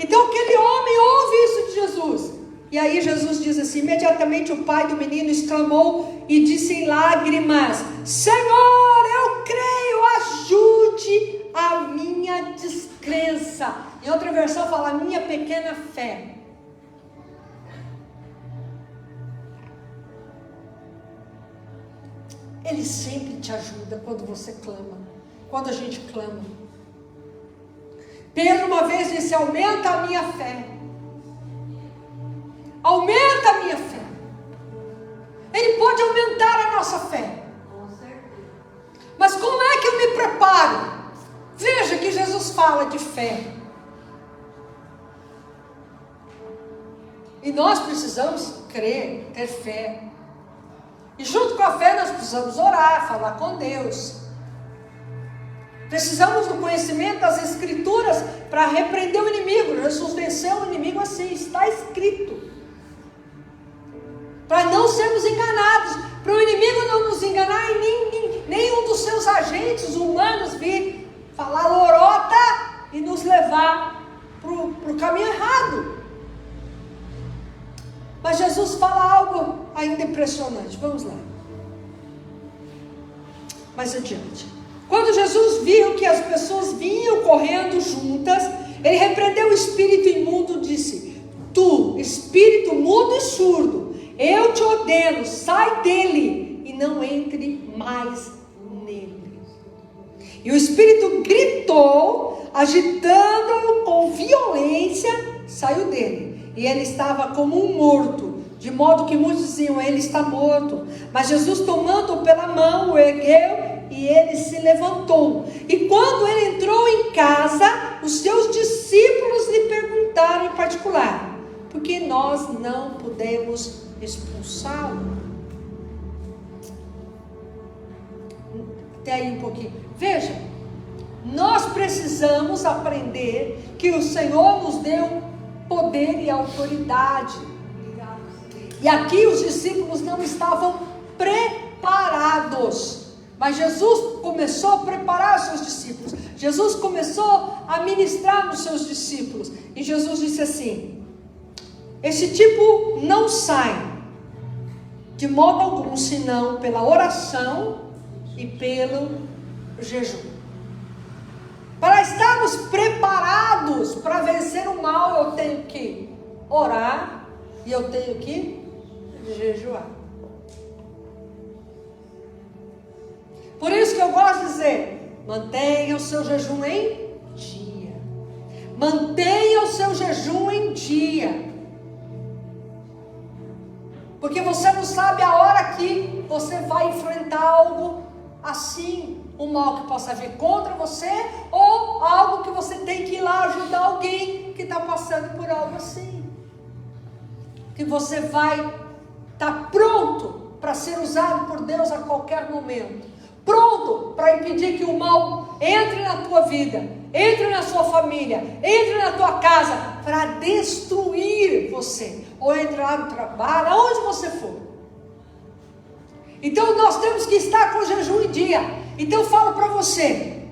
Então aquele homem ouve isso de Jesus. E aí Jesus diz assim: imediatamente o pai do menino exclamou e disse em lágrimas: Senhor, eu creio, ajude a minha descrença. Em outra versão fala: minha pequena fé. Ele sempre te ajuda quando você clama, quando a gente clama. Pedro uma vez disse: aumenta a minha fé. Aumenta a minha fé. Ele pode aumentar a nossa fé. Mas como é que eu me preparo? Veja que Jesus fala de fé. E nós precisamos crer, ter fé. E junto com a fé nós precisamos orar, falar com Deus. Precisamos do conhecimento das Escrituras para repreender o inimigo. Jesus venceu o inimigo assim, está escrito. Para não sermos enganados, para o inimigo não nos enganar e nenhum dos seus agentes humanos vir falar lorota e nos levar para o caminho errado. Mas Jesus fala algo ainda impressionante. Vamos lá. Mais adiante. Quando Jesus viu que as pessoas vinham correndo juntas, ele repreendeu o espírito imundo e disse: tu, espírito mudo e surdo, eu te ordeno, sai dele e não entre mais nele. E o espírito gritou, agitando-o com violência, saiu dele. E ele estava como um morto, de modo que muitos diziam: ele está morto. Mas Jesus, tomando-o pela mão, o ergueu e ele se levantou. E quando ele entrou em casa, os seus discípulos lhe perguntaram em particular: por que nós não podemos expulsá-lo? Até aí um pouquinho. Veja, nós precisamos aprender que o Senhor nos deu poder e autoridade. E aqui os discípulos não estavam preparados. Mas Jesus começou a preparar os seus discípulos. Jesus começou a ministrar nos seus discípulos. E Jesus disse assim: esse tipo não sai de modo algum, senão pela oração e pelo jejum. Para estarmos preparados para vencer o mal, eu tenho que orar e eu tenho que jejuar. Por isso que eu gosto de dizer: mantenha o seu jejum em dia. Mantenha o seu jejum em dia. Porque você não sabe a hora que você vai enfrentar algo assim. Um mal que possa vir contra você, ou algo que você tem que ir lá ajudar alguém que está passando por algo assim. Que você vai estar pronto para ser usado por Deus a qualquer momento. Pronto para impedir que o mal entre na tua vida, entre na sua família, entre na tua casa, para destruir você, ou entrar no trabalho, aonde você for. Então nós temos que estar com jejum em dia. Então eu falo para você,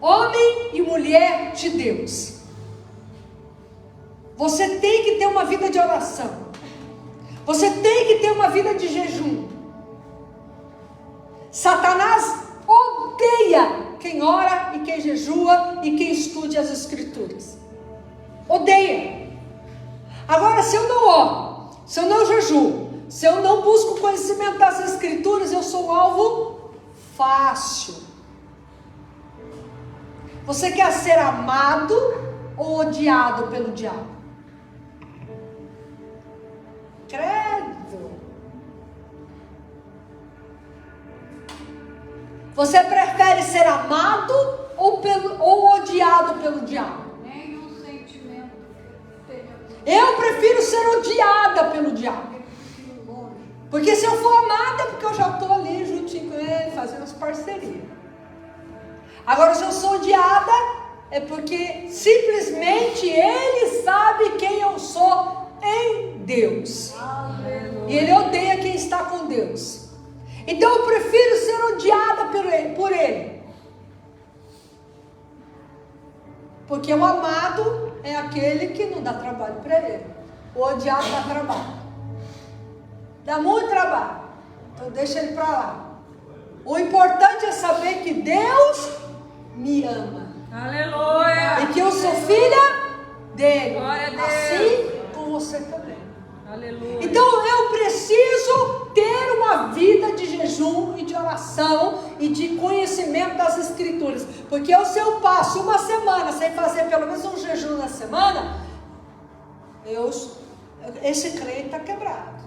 homem e mulher de Deus, você tem que ter uma vida de oração, você tem que ter uma vida de jejum. Satanás odeia quem ora e quem jejua e quem estude as escrituras. Odeia. Agora, se eu não oro, se eu não jejuo, se eu não busco conhecimento das escrituras, eu sou um alvo fácil. Você quer ser amado ou odiado pelo diabo? Credo. Você prefere ser amado ou odiado pelo diabo? Nenhum sentimento tenha. Eu prefiro ser odiada pelo diabo. Porque se eu for amada, é porque eu já estou ali juntinho com ele, fazendo as parcerias. Agora, se eu sou odiada, é porque simplesmente ele sabe quem eu sou em Deus. E ele odeia quem está com Deus. Então eu prefiro ser odiada por ele. Porque o amado é aquele que não dá trabalho para ele. O odiado dá trabalho. Dá muito trabalho. Então deixa ele para lá. O importante é saber que Deus me ama. Aleluia. E que eu sou filha dele. Glória a Deus. Assim como você também. Aleluia. Então eu preciso ter uma vida de jejum e de oração e de conhecimento das escrituras. Porque se eu passo uma semana sem fazer pelo menos um jejum na semana, esse crente está quebrado.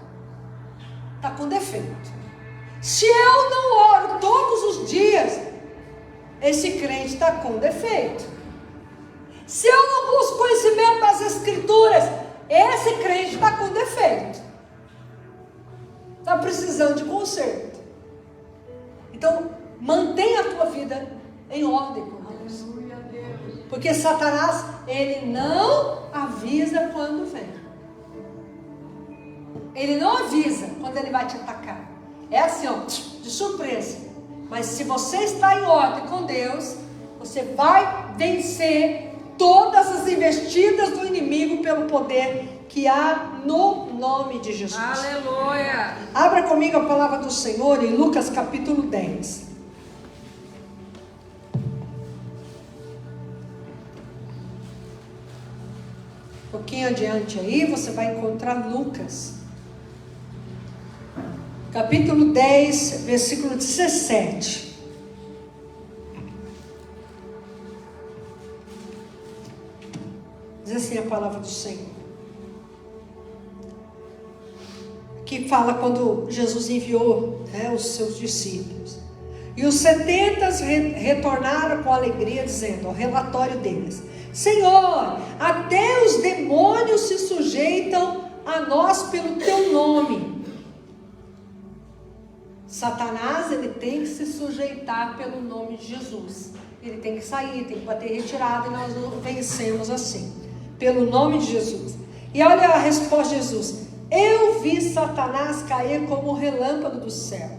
Está com defeito. Se eu não oro todos os dias, esse crente está com defeito. Se eu não busco conhecimento das escrituras, esse crente está com defeito. Está precisando de conserto. Então, mantenha a tua vida em ordem com Deus. Porque Satanás, ele não avisa quando vem. Ele não avisa quando ele vai te atacar. É assim, ó, de surpresa. Mas se você está em ordem com Deus, você vai vencer todas as investidas do inimigo pelo poder que há no nome de Jesus. Aleluia. Abra comigo a palavra do Senhor em Lucas capítulo 10. Um pouquinho adiante aí, você vai encontrar Lucas. Capítulo 10, versículo 17. Diz assim a palavra do Senhor. Que fala quando Jesus enviou os seus discípulos. E os 70 retornaram com alegria, dizendo, ao relatório deles: Senhor, até os demônios se sujeitam a nós pelo teu nome. Satanás, ele tem que se sujeitar pelo nome de Jesus. Ele tem que sair, tem que bater retirada, e nós não vencemos assim, pelo nome de Jesus. E olha a resposta de Jesus: eu vi Satanás cair como relâmpago do céu.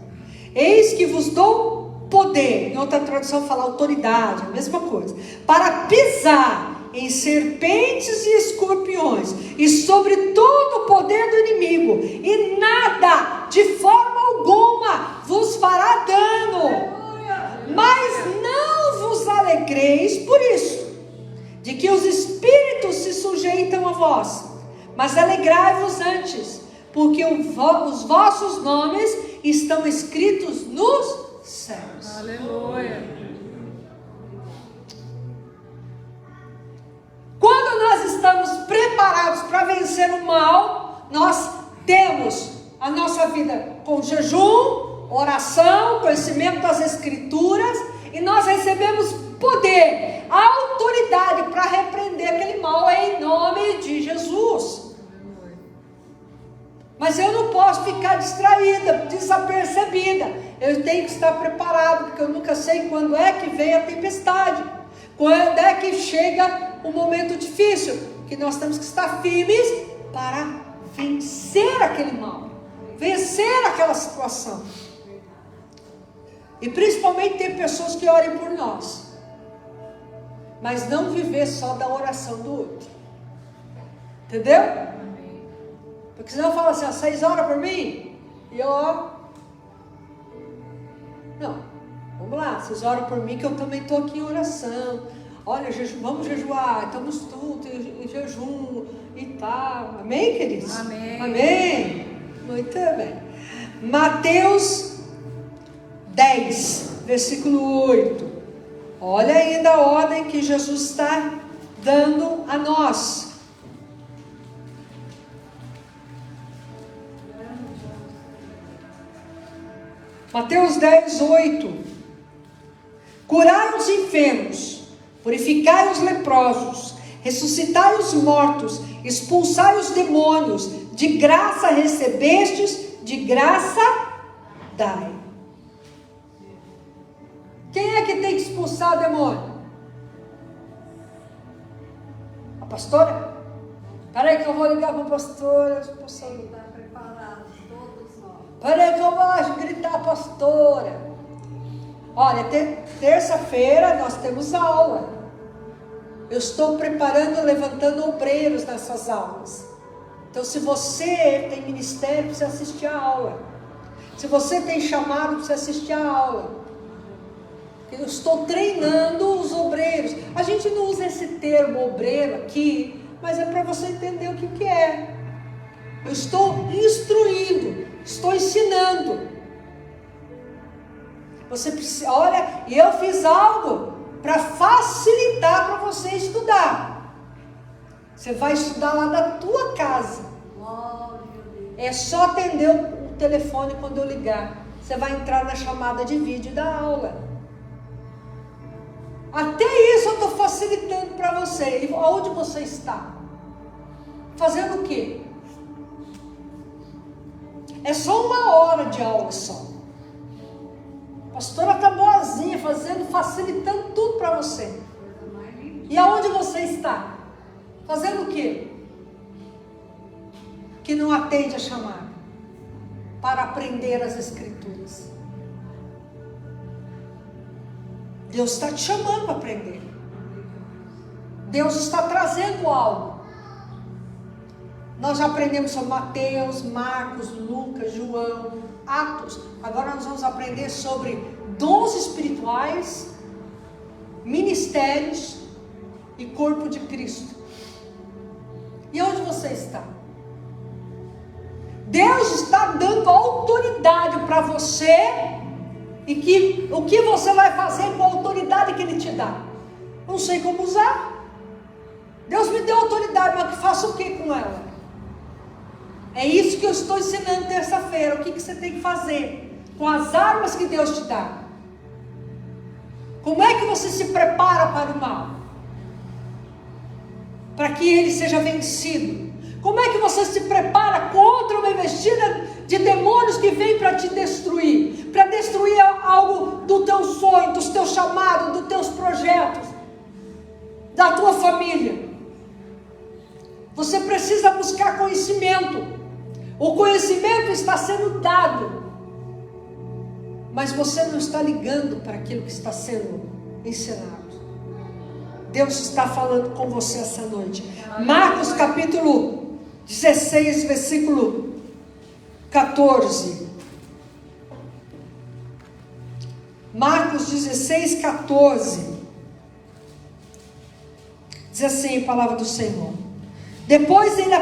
Eis que vos dou poder, em outra tradução fala autoridade, a mesma coisa, para pisar em serpentes e escorpiões, e sobre todo o poder do inimigo, e nada, de forma alguma, vos fará dano. Mas não vos alegreis por isso, de que os espíritos se sujeitam a vós, mas alegrai-vos antes, porque os vossos nomes estão escritos nos céus. Aleluia. Quando nós estamos preparados para vencer o mal, nós temos a nossa vida com jejum, oração, conhecimento das escrituras, e nós recebemos poder, autoridade para repreender aquele mal em nome de Jesus. Mas eu não posso ficar distraída, desapercebida. Eu tenho que estar preparado, porque eu nunca sei quando é que vem a tempestade. Quando é que chega o momento difícil? Que nós temos que estar firmes para vencer aquele mal, vencer aquela situação. E principalmente ter pessoas que orem por nós, mas não viver só da oração do outro. Entendeu? Porque senão fala assim, vocês oram por mim? E eu oro. Não, vamos lá, vocês oram por mim que eu também estou aqui em oração. Olha, vamos jejuar, estamos tudo em jejum e tal. Amém, queridos? Amém. Amém. Muito bem. Mateus 10, versículo 8. Olha ainda a ordem que Jesus está dando a nós. Mateus 10, 8. Curai os enfermos, purificai os leprosos, ressuscitai os mortos, expulsai os demônios, de graça recebestes, de graça dai. Quem é que tem que expulsar o demônio? A pastora? Espera aí que eu vou ligar para a pastora. Espera aí que eu vou gritar a pastora. Olha, terça-feira nós temos aula. Eu estou preparando, levantando obreiros nessas aulas. Então, se você tem ministério, precisa assistir a aula. Se você tem chamado, precisa assistir a aula. Eu estou treinando os obreiros. A gente não usa esse termo obreiro aqui, mas é para você entender o que é. Eu estou instruindo, estou ensinando. Você precisa, olha, e eu fiz algo para facilitar para você estudar. Você vai estudar lá da tua casa. É só atender o telefone quando eu ligar. Você vai entrar na chamada de vídeo da aula. Até isso eu estou facilitando para você. E onde você está? Fazendo o quê? É só 1 hora de aula só. A pastora está boazinha, facilitando tudo para você. E aonde você está? Fazendo o quê? Que não atende a chamada para aprender as Escrituras. Deus está te chamando para aprender. Deus está trazendo algo. Nós já aprendemos sobre Mateus, Marcos, Lucas, João, Atos. Agora nós vamos aprender sobre dons espirituais, ministérios e corpo de Cristo. E onde você está? Deus está dando autoridade para você. E o que você vai fazer com a autoridade que Ele te dá? Não sei como usar. Deus me deu autoridade, mas faço o que com ela? É isso que eu estou ensinando terça-feira. O que você tem que fazer com as armas que Deus te dá? Como é que você se prepara para o mal? Para que ele seja vencido. Como é que você se prepara contra uma investida de demônios que vem para te destruir? Para destruir algo do teu sonho, dos teus chamados, dos teus projetos, da tua família. Você precisa buscar conhecimento. O conhecimento está sendo dado, mas você não está ligando para aquilo que está sendo ensinado. Deus está falando com você essa noite. Marcos capítulo 16, versículo 14. Marcos 16, 14. Diz assim a palavra do Senhor. Depois ele,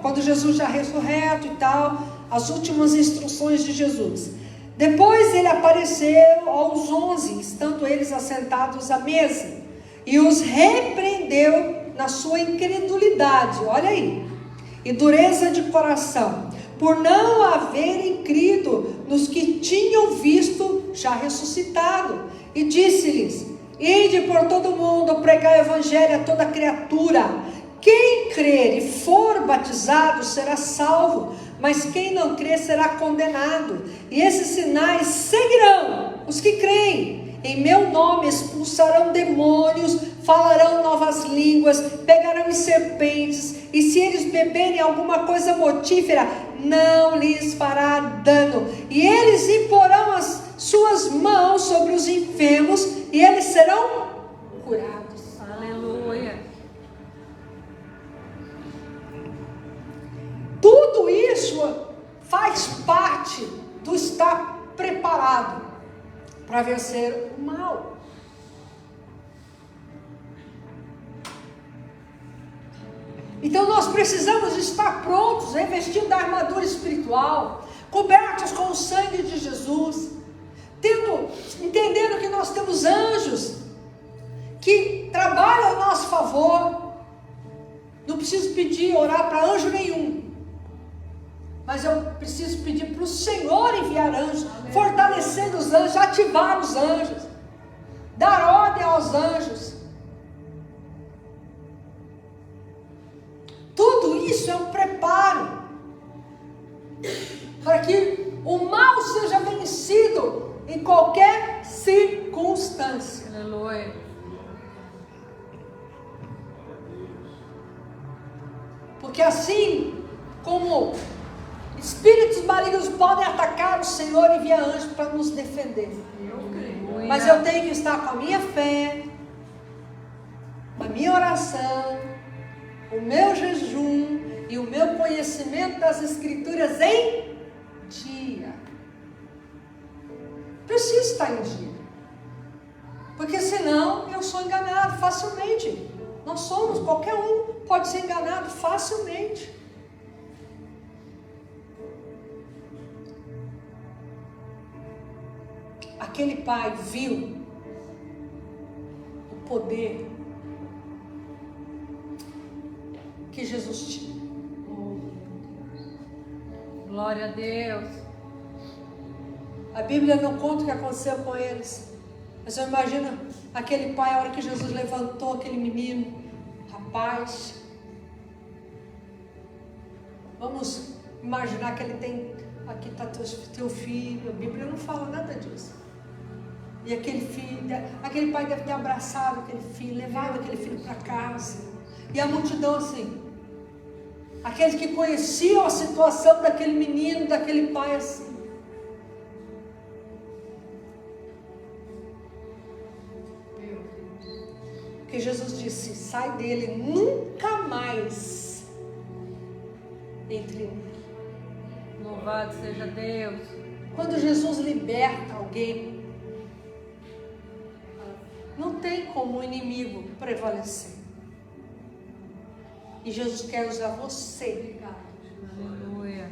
quando Jesus já ressurreto e tal, as últimas instruções de Jesus. Depois ele apareceu aos 11, estando eles assentados à mesa, e os repreendeu na sua incredulidade, olha aí, e dureza de coração, por não haverem crido nos que tinham visto já ressuscitado, e disse-lhes: ide por todo o mundo, pregai o evangelho a toda criatura. Quem crer e for batizado será salvo, mas quem não crer será condenado. E esses sinais seguirão os que creem. Em meu nome expulsarão demônios, falarão novas línguas, pegarão em serpentes, e se eles beberem alguma coisa mortífera, não lhes fará dano. E eles imporão as suas mãos sobre os enfermos, e eles serão curados. Aleluia. Tudo isso faz parte do estar preparado para vencer o mal. Então nós precisamos estar prontos, revestidos da armadura espiritual, cobertos com o sangue de Jesus, entendendo que nós temos anjos que trabalham a nosso favor. Não preciso pedir, orar para anjo nenhum, mas eu preciso pedir para o Senhor enviar anjos, fortalecer os anjos, ativar os anjos, dar ordem aos anjos. Tudo isso é um preparo para que o mal seja vencido em qualquer circunstância. Aleluia. Porque assim como espíritos malignos podem atacar, o Senhor envia anjos para nos defender. Mas eu tenho que estar com a minha fé, a minha oração, o meu jejum e o meu conhecimento das Escrituras em dia. Preciso estar em dia, porque senão eu sou enganado facilmente. Nós somos, qualquer um pode ser enganado facilmente. Aquele pai viu o poder que Jesus tinha. Glória a Deus. A Bíblia não conta o que aconteceu com eles, mas eu imagino aquele pai, a hora que Jesus levantou aquele menino, rapaz. Vamos imaginar que ele tem, aqui está teu filho. A Bíblia não fala nada disso. E aquele pai deve ter abraçado aquele filho, levado aquele filho para casa. E a multidão assim, aqueles que conheciam a situação daquele menino, daquele pai assim. Porque Jesus disse, sai dele, nunca mais entre mim. Louvado seja Deus. Quando Jesus liberta alguém, não tem como o inimigo prevalecer. E Jesus quer usar você. Aleluia.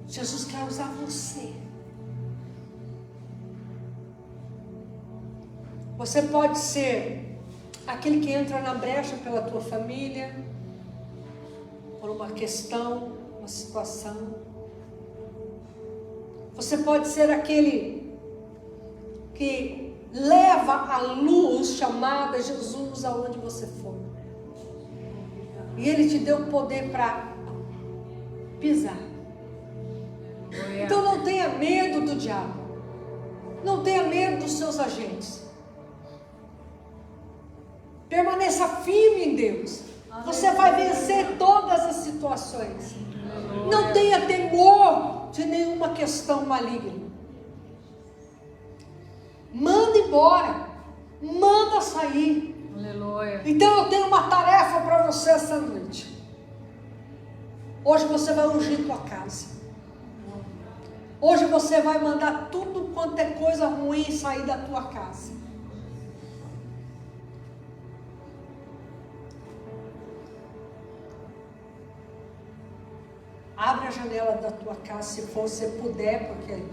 Jesus quer usar você. Você pode ser aquele que entra na brecha pela tua família, por uma questão, uma situação. Você pode ser aquele que leva a luz chamada Jesus aonde você for. E Ele te deu o poder para pisar. Então não tenha medo do diabo. Não tenha medo dos seus agentes. Permaneça firme em Deus. Você vai vencer todas as situações. Não tenha temor de nenhuma questão maligna. Manda embora. Manda sair. Aleluia. Então eu tenho uma tarefa para você essa noite. Hoje você vai ungir tua casa. Hoje você vai mandar tudo quanto é coisa ruim sair da tua casa. Abre a janela da tua casa se você puder, porque,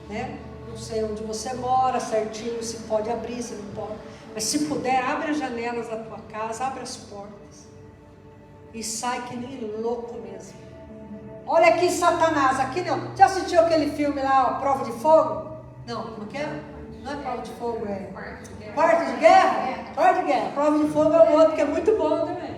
né, não sei onde você mora certinho, se pode abrir, se não pode. Mas se puder, abre as janelas da tua casa, abre as portas. E sai que nem louco mesmo. Olha aqui Satanás, aqui não. Já assistiu aquele filme lá, a Prova de Fogo? Não, como que é? Não é Prova de Fogo, é Quarto de Guerra? Quarto de Guerra. Prova de Fogo é o outro que é muito bom também.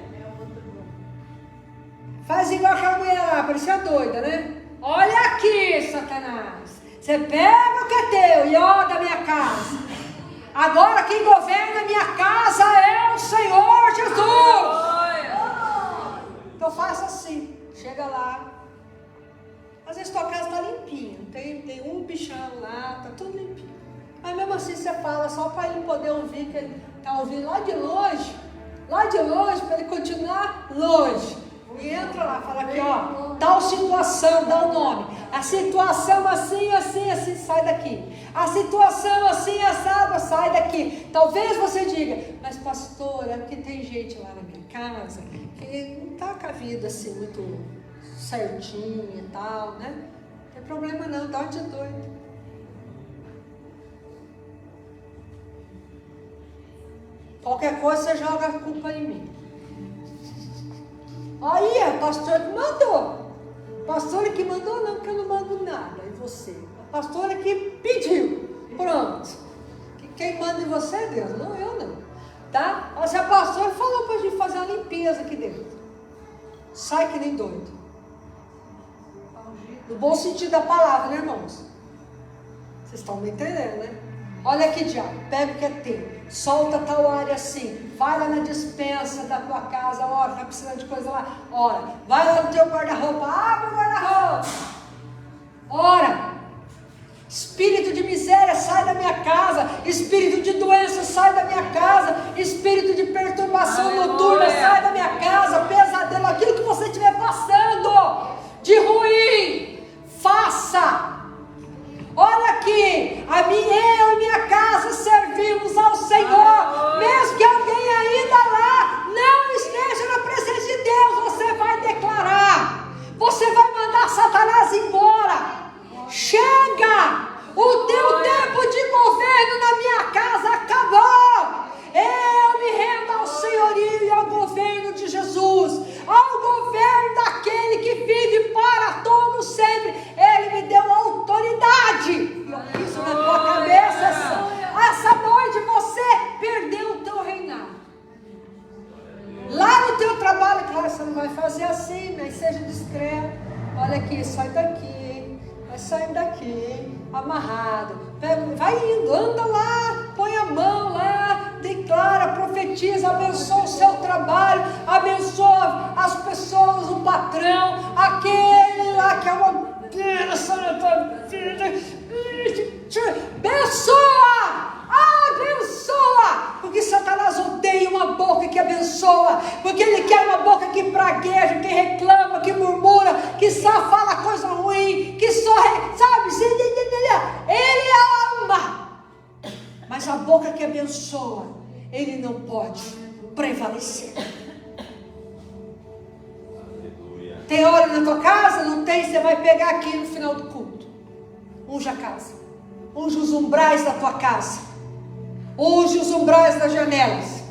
Faz igual aquela mulher lá, parecia doida, né? Olha aqui, Satanás. Você pega o que é teu e ó da minha casa. Agora quem governa a minha casa é o Senhor Jesus. Então faça assim, chega lá. Às vezes tua casa está limpinha, tem um bichão lá, tá tudo limpinho. Mas mesmo assim você fala só para ele poder ouvir, que ele está ouvindo lá de longe, para ele continuar longe. E entra lá, fala aqui, ó, tal situação, dá o nome. A situação assim, assim, assim, sai daqui. A situação assim, assada, sai daqui. Talvez você diga, mas pastor, é porque tem gente lá na minha casa que não está com a vida assim muito certinha e tal, né? Não tem problema não, dá de doido. Qualquer coisa você joga a culpa em mim. Aí é o pastor que mandou. Pastora que mandou não, porque eu não mando nada em você. A pastora que pediu. Pronto. Quem manda em você é Deus, não eu não. Tá? Mas a pastora falou pra gente fazer uma limpeza aqui dentro. Sai que nem doido. No bom sentido da palavra, né, irmãos? Vocês estão me entendendo, né? Olha aqui, diabo, pega o que é teu. Solta tal área assim. Vai lá na despensa da tua casa. Ora, tá precisando de coisa lá. Ora, vai lá no teu guarda-roupa. Abre o guarda-roupa. Ora. Espírito de miséria, sai da minha casa. Espírito de doença, sai da minha casa. Espírito de perturbação noturna, sai da minha casa. Pesadelo, aquilo que você estiver passando de ruim, faça. Olha aqui, eu e minha casa servimos ao Senhor. Mesmo que alguém ainda lá não esteja na presença de Deus, você vai declarar. Você vai mandar Satanás embora. Chega! O teu tempo de governo na minha casa acabou. Eu me rendo ao senhorio e ao governo de Jesus, ao governo daquele que vive para todo sempre. Ele me deu autoridade. E eu piso na tua cabeça. Essa noite você perdeu o teu reinado. Lá no teu trabalho, claro, você não vai fazer assim, mas seja discreto. Olha aqui, sai daqui. Vai saindo daqui, amarrado. Vai indo, anda lá, põe a mão lá, declara, profetiza, abençoa o seu trabalho, abençoa as pessoas, o patrão, aquele lá que é uma bênção na tua vida. Abençoa! Abençoa! Porque Satanás odeia uma boca que abençoa, porque ele quer uma boca que pragueja, que reclama, que murmura, que só fala coisa ruim, que só, sabe, ele ama. Mas a boca que abençoa, ele não pode prevalecer. Tem hora na tua casa? Não tem? Você vai pegar aqui no final do culto. Unja a casa. Unja os umbrais da tua casa. Unja os umbrais das janelas.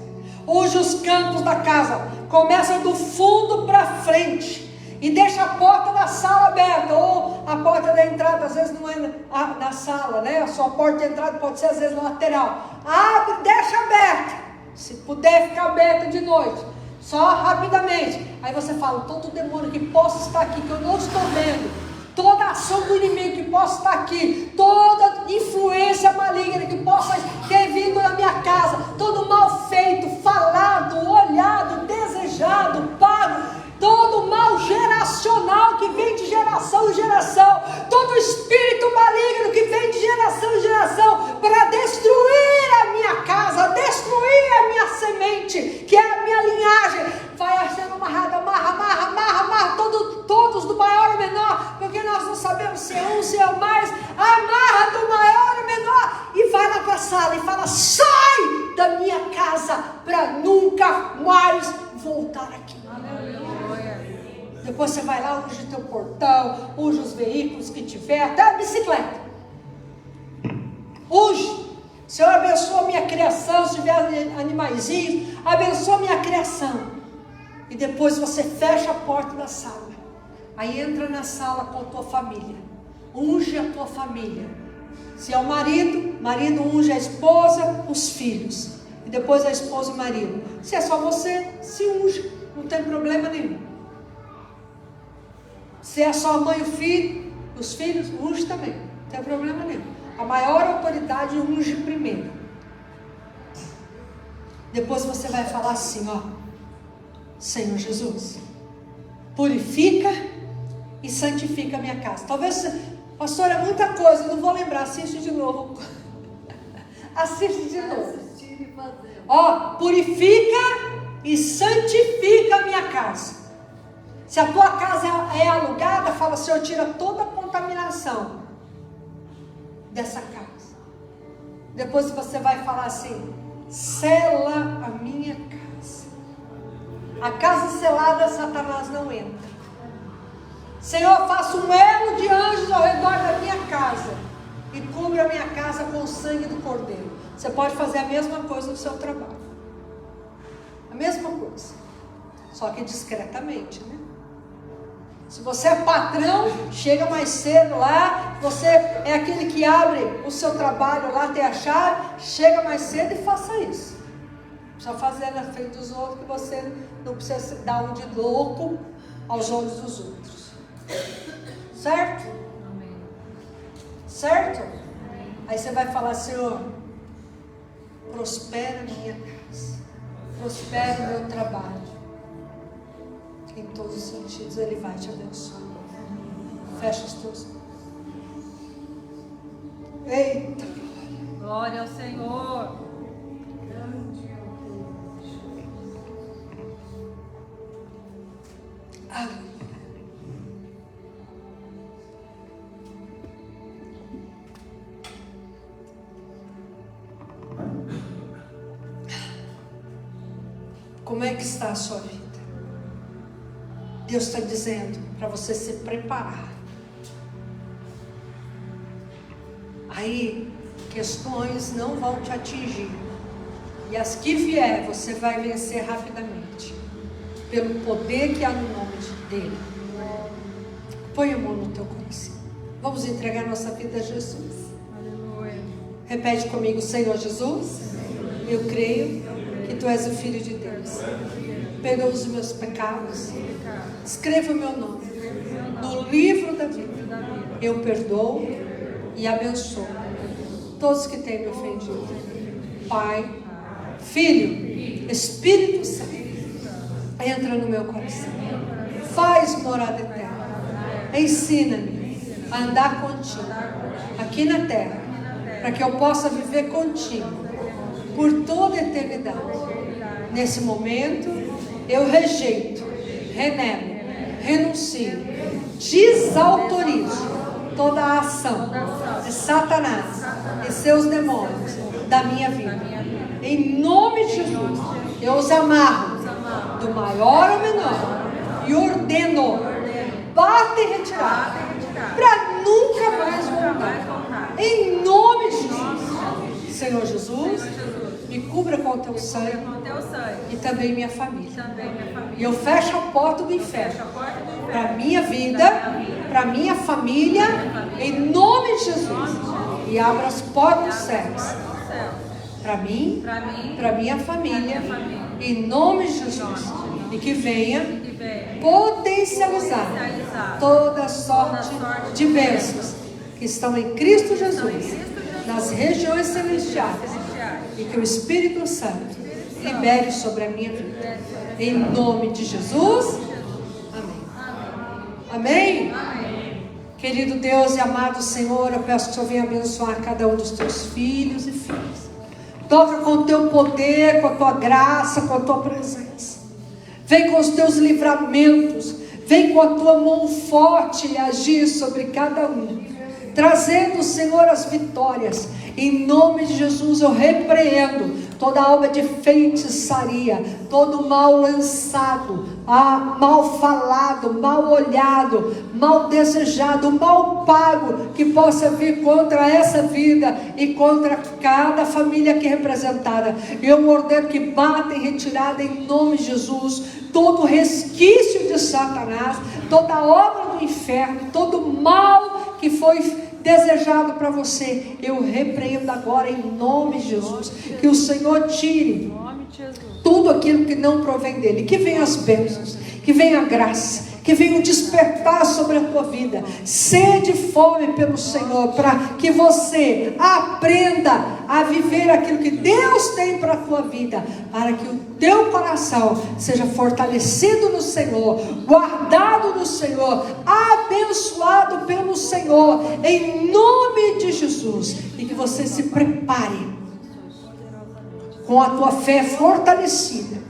Unja os cantos da casa. Começa do fundo para frente. E deixa a porta da sala aberta. Ou a porta da entrada, às vezes não é na sala, né? A sua porta de entrada pode ser às vezes na lateral. Abre, deixa aberta. Se puder ficar aberta de noite. Só rapidamente. Aí você fala, todo demônio que possa estar aqui, que eu não estou vendo. Toda ação do inimigo que possa estar aqui, toda influência maligna que possa ter vindo na minha casa, todo mal feito, falado, olhado, desejado, pago, todo mal geracional que vem de geração em geração, todo espírito maligno que vem de geração em geração para destruir a minha casa, destruir a minha semente, que é a minha linhagem, vai sendo amarrado, amarra, todos do maior ao menor, porque nós não sabemos se é um, se é o mais, amarra do maior ao menor, e vai lá para a sala e fala, sai da minha casa, para nunca mais voltar aqui. Depois você vai lá, unge o teu portão, unge os veículos que tiver, até a bicicleta. Unge. Senhor, abençoa a minha criação, se tiver animaizinhos, abençoa a minha criação. E depois você fecha a porta da sala. Aí entra na sala com a tua família. Unge a tua família. Se é o marido unge a esposa, os filhos. E depois a esposa e o marido. Se é só você, se unge. Não tem problema nenhum. Se é só a mãe e o filho, os filhos, unge também. Não tem problema nenhum. A maior autoridade unge primeiro. Depois você vai falar assim, ó: Senhor Jesus, purifica e santifica a minha casa. Talvez, pastor, é muita coisa, eu não vou lembrar, assiste de novo. Assiste de novo. Ó, purifica e santifica a minha casa. Se a tua casa é alugada, fala, Senhor, tira toda a contaminação dessa casa. Depois você vai falar assim: sela a minha casa. A casa selada, Satanás não entra. Senhor, faça um elo de anjos ao redor da minha casa e cubra a minha casa com o sangue do Cordeiro. Você pode fazer a mesma coisa no seu trabalho. A mesma coisa. Só que discretamente, né? Se você é patrão, chega mais cedo lá. Você é aquele que abre o seu trabalho lá, tem a chave, chega mais cedo e faça isso. Só fazer na frente dos outros, que você não precisa dar um de louco aos olhos dos outros. Certo? Amém. Certo? Aí você vai falar, Senhor, prospera a minha casa, prospera o meu trabalho. Em todos os sentidos, Ele vai te abençoar. Fecha os teus olhos. Eita glória. Glória ao Senhor. Aleluia. Como é que está a sua vida? Deus está dizendo para você se preparar. Aí, questões não vão te atingir. E as que vier, você vai vencer rapidamente. Pelo poder que há no nome dEle. Põe a mão no teu coração. Vamos entregar nossa vida a Jesus. Aleluia. Repete comigo: Senhor Jesus, eu creio que Tu és o Filho de Deus. Perdoa os meus pecados. Escreva o meu nome no livro da vida. Eu perdoo e abençoo todos que têm me ofendido. Pai, Filho, Espírito Santo, entra no meu coração. Faz morada eterna. Ensina-me a andar contigo aqui na terra, para que eu possa viver contigo por toda a eternidade. Nesse momento, eu rejeito, renego, renuncio, desautorizo toda a ação de Satanás e seus demônios da minha vida. Em nome de Jesus, eu os amarro do maior ao menor e ordeno, bata e retirada, para nunca mais voltar. Em nome de Jesus, Senhor Jesus, me cubra com o teu sangue e também minha família. E eu fecho a porta do inferno para minha vida, para minha família, em nome de Jesus. E abro as portas dos céus para mim, para minha família, em nome de Jesus. E que venha potencializar toda sorte de bênçãos que estão em Cristo Jesus, nas regiões celestiais. E que o Espírito Santo libere sobre a minha vida. Em nome de Jesus. Amém. Amém? Querido Deus e amado Senhor, eu peço que o Senhor venha abençoar cada um dos teus filhos e filhas. Toca com o teu poder, com a tua graça, com a tua presença. Vem com os teus livramentos. Vem com a tua mão forte e agir sobre cada um, trazendo, Senhor, as vitórias. Em nome de Jesus eu repreendo toda obra de feitiçaria, todo mal lançado, mal falado, mal olhado, mal desejado, mal pago, que possa vir contra essa vida e contra cada família aqui representada. Eu ordeno que bata em retirada em nome de Jesus todo resquício de Satanás, toda obra do inferno, todo mal que foi desejado para você, eu repreendo agora em nome de Jesus. Que o Senhor tire tudo aquilo que não provém dele. Que venha as bênçãos, que venha a graça, que venham despertar sobre a tua vida, sede e fome pelo Senhor, para que você aprenda a viver aquilo que Deus tem para a tua vida, para que o teu coração seja fortalecido no Senhor, guardado no Senhor, abençoado pelo Senhor, em nome de Jesus, e que você se prepare com a tua fé fortalecida,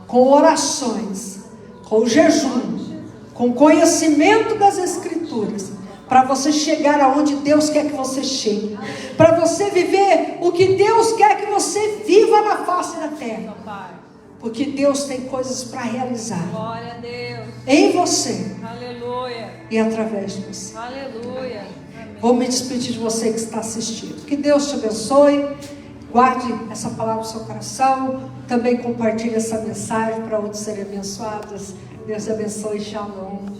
com orações, com jejum, com conhecimento das Escrituras, para você chegar aonde Deus quer que você chegue, para você viver o que Deus quer que você viva na face da terra, porque Deus tem coisas para realizar. Glória a Deus. Em você. Aleluia. E através de você. Aleluia. Amém. Vou me despedir de você que está assistindo. Que Deus te abençoe. Guarde essa palavra no seu coração. Também compartilhe essa mensagem para outros serem abençoados. Deus abençoe. Shalom.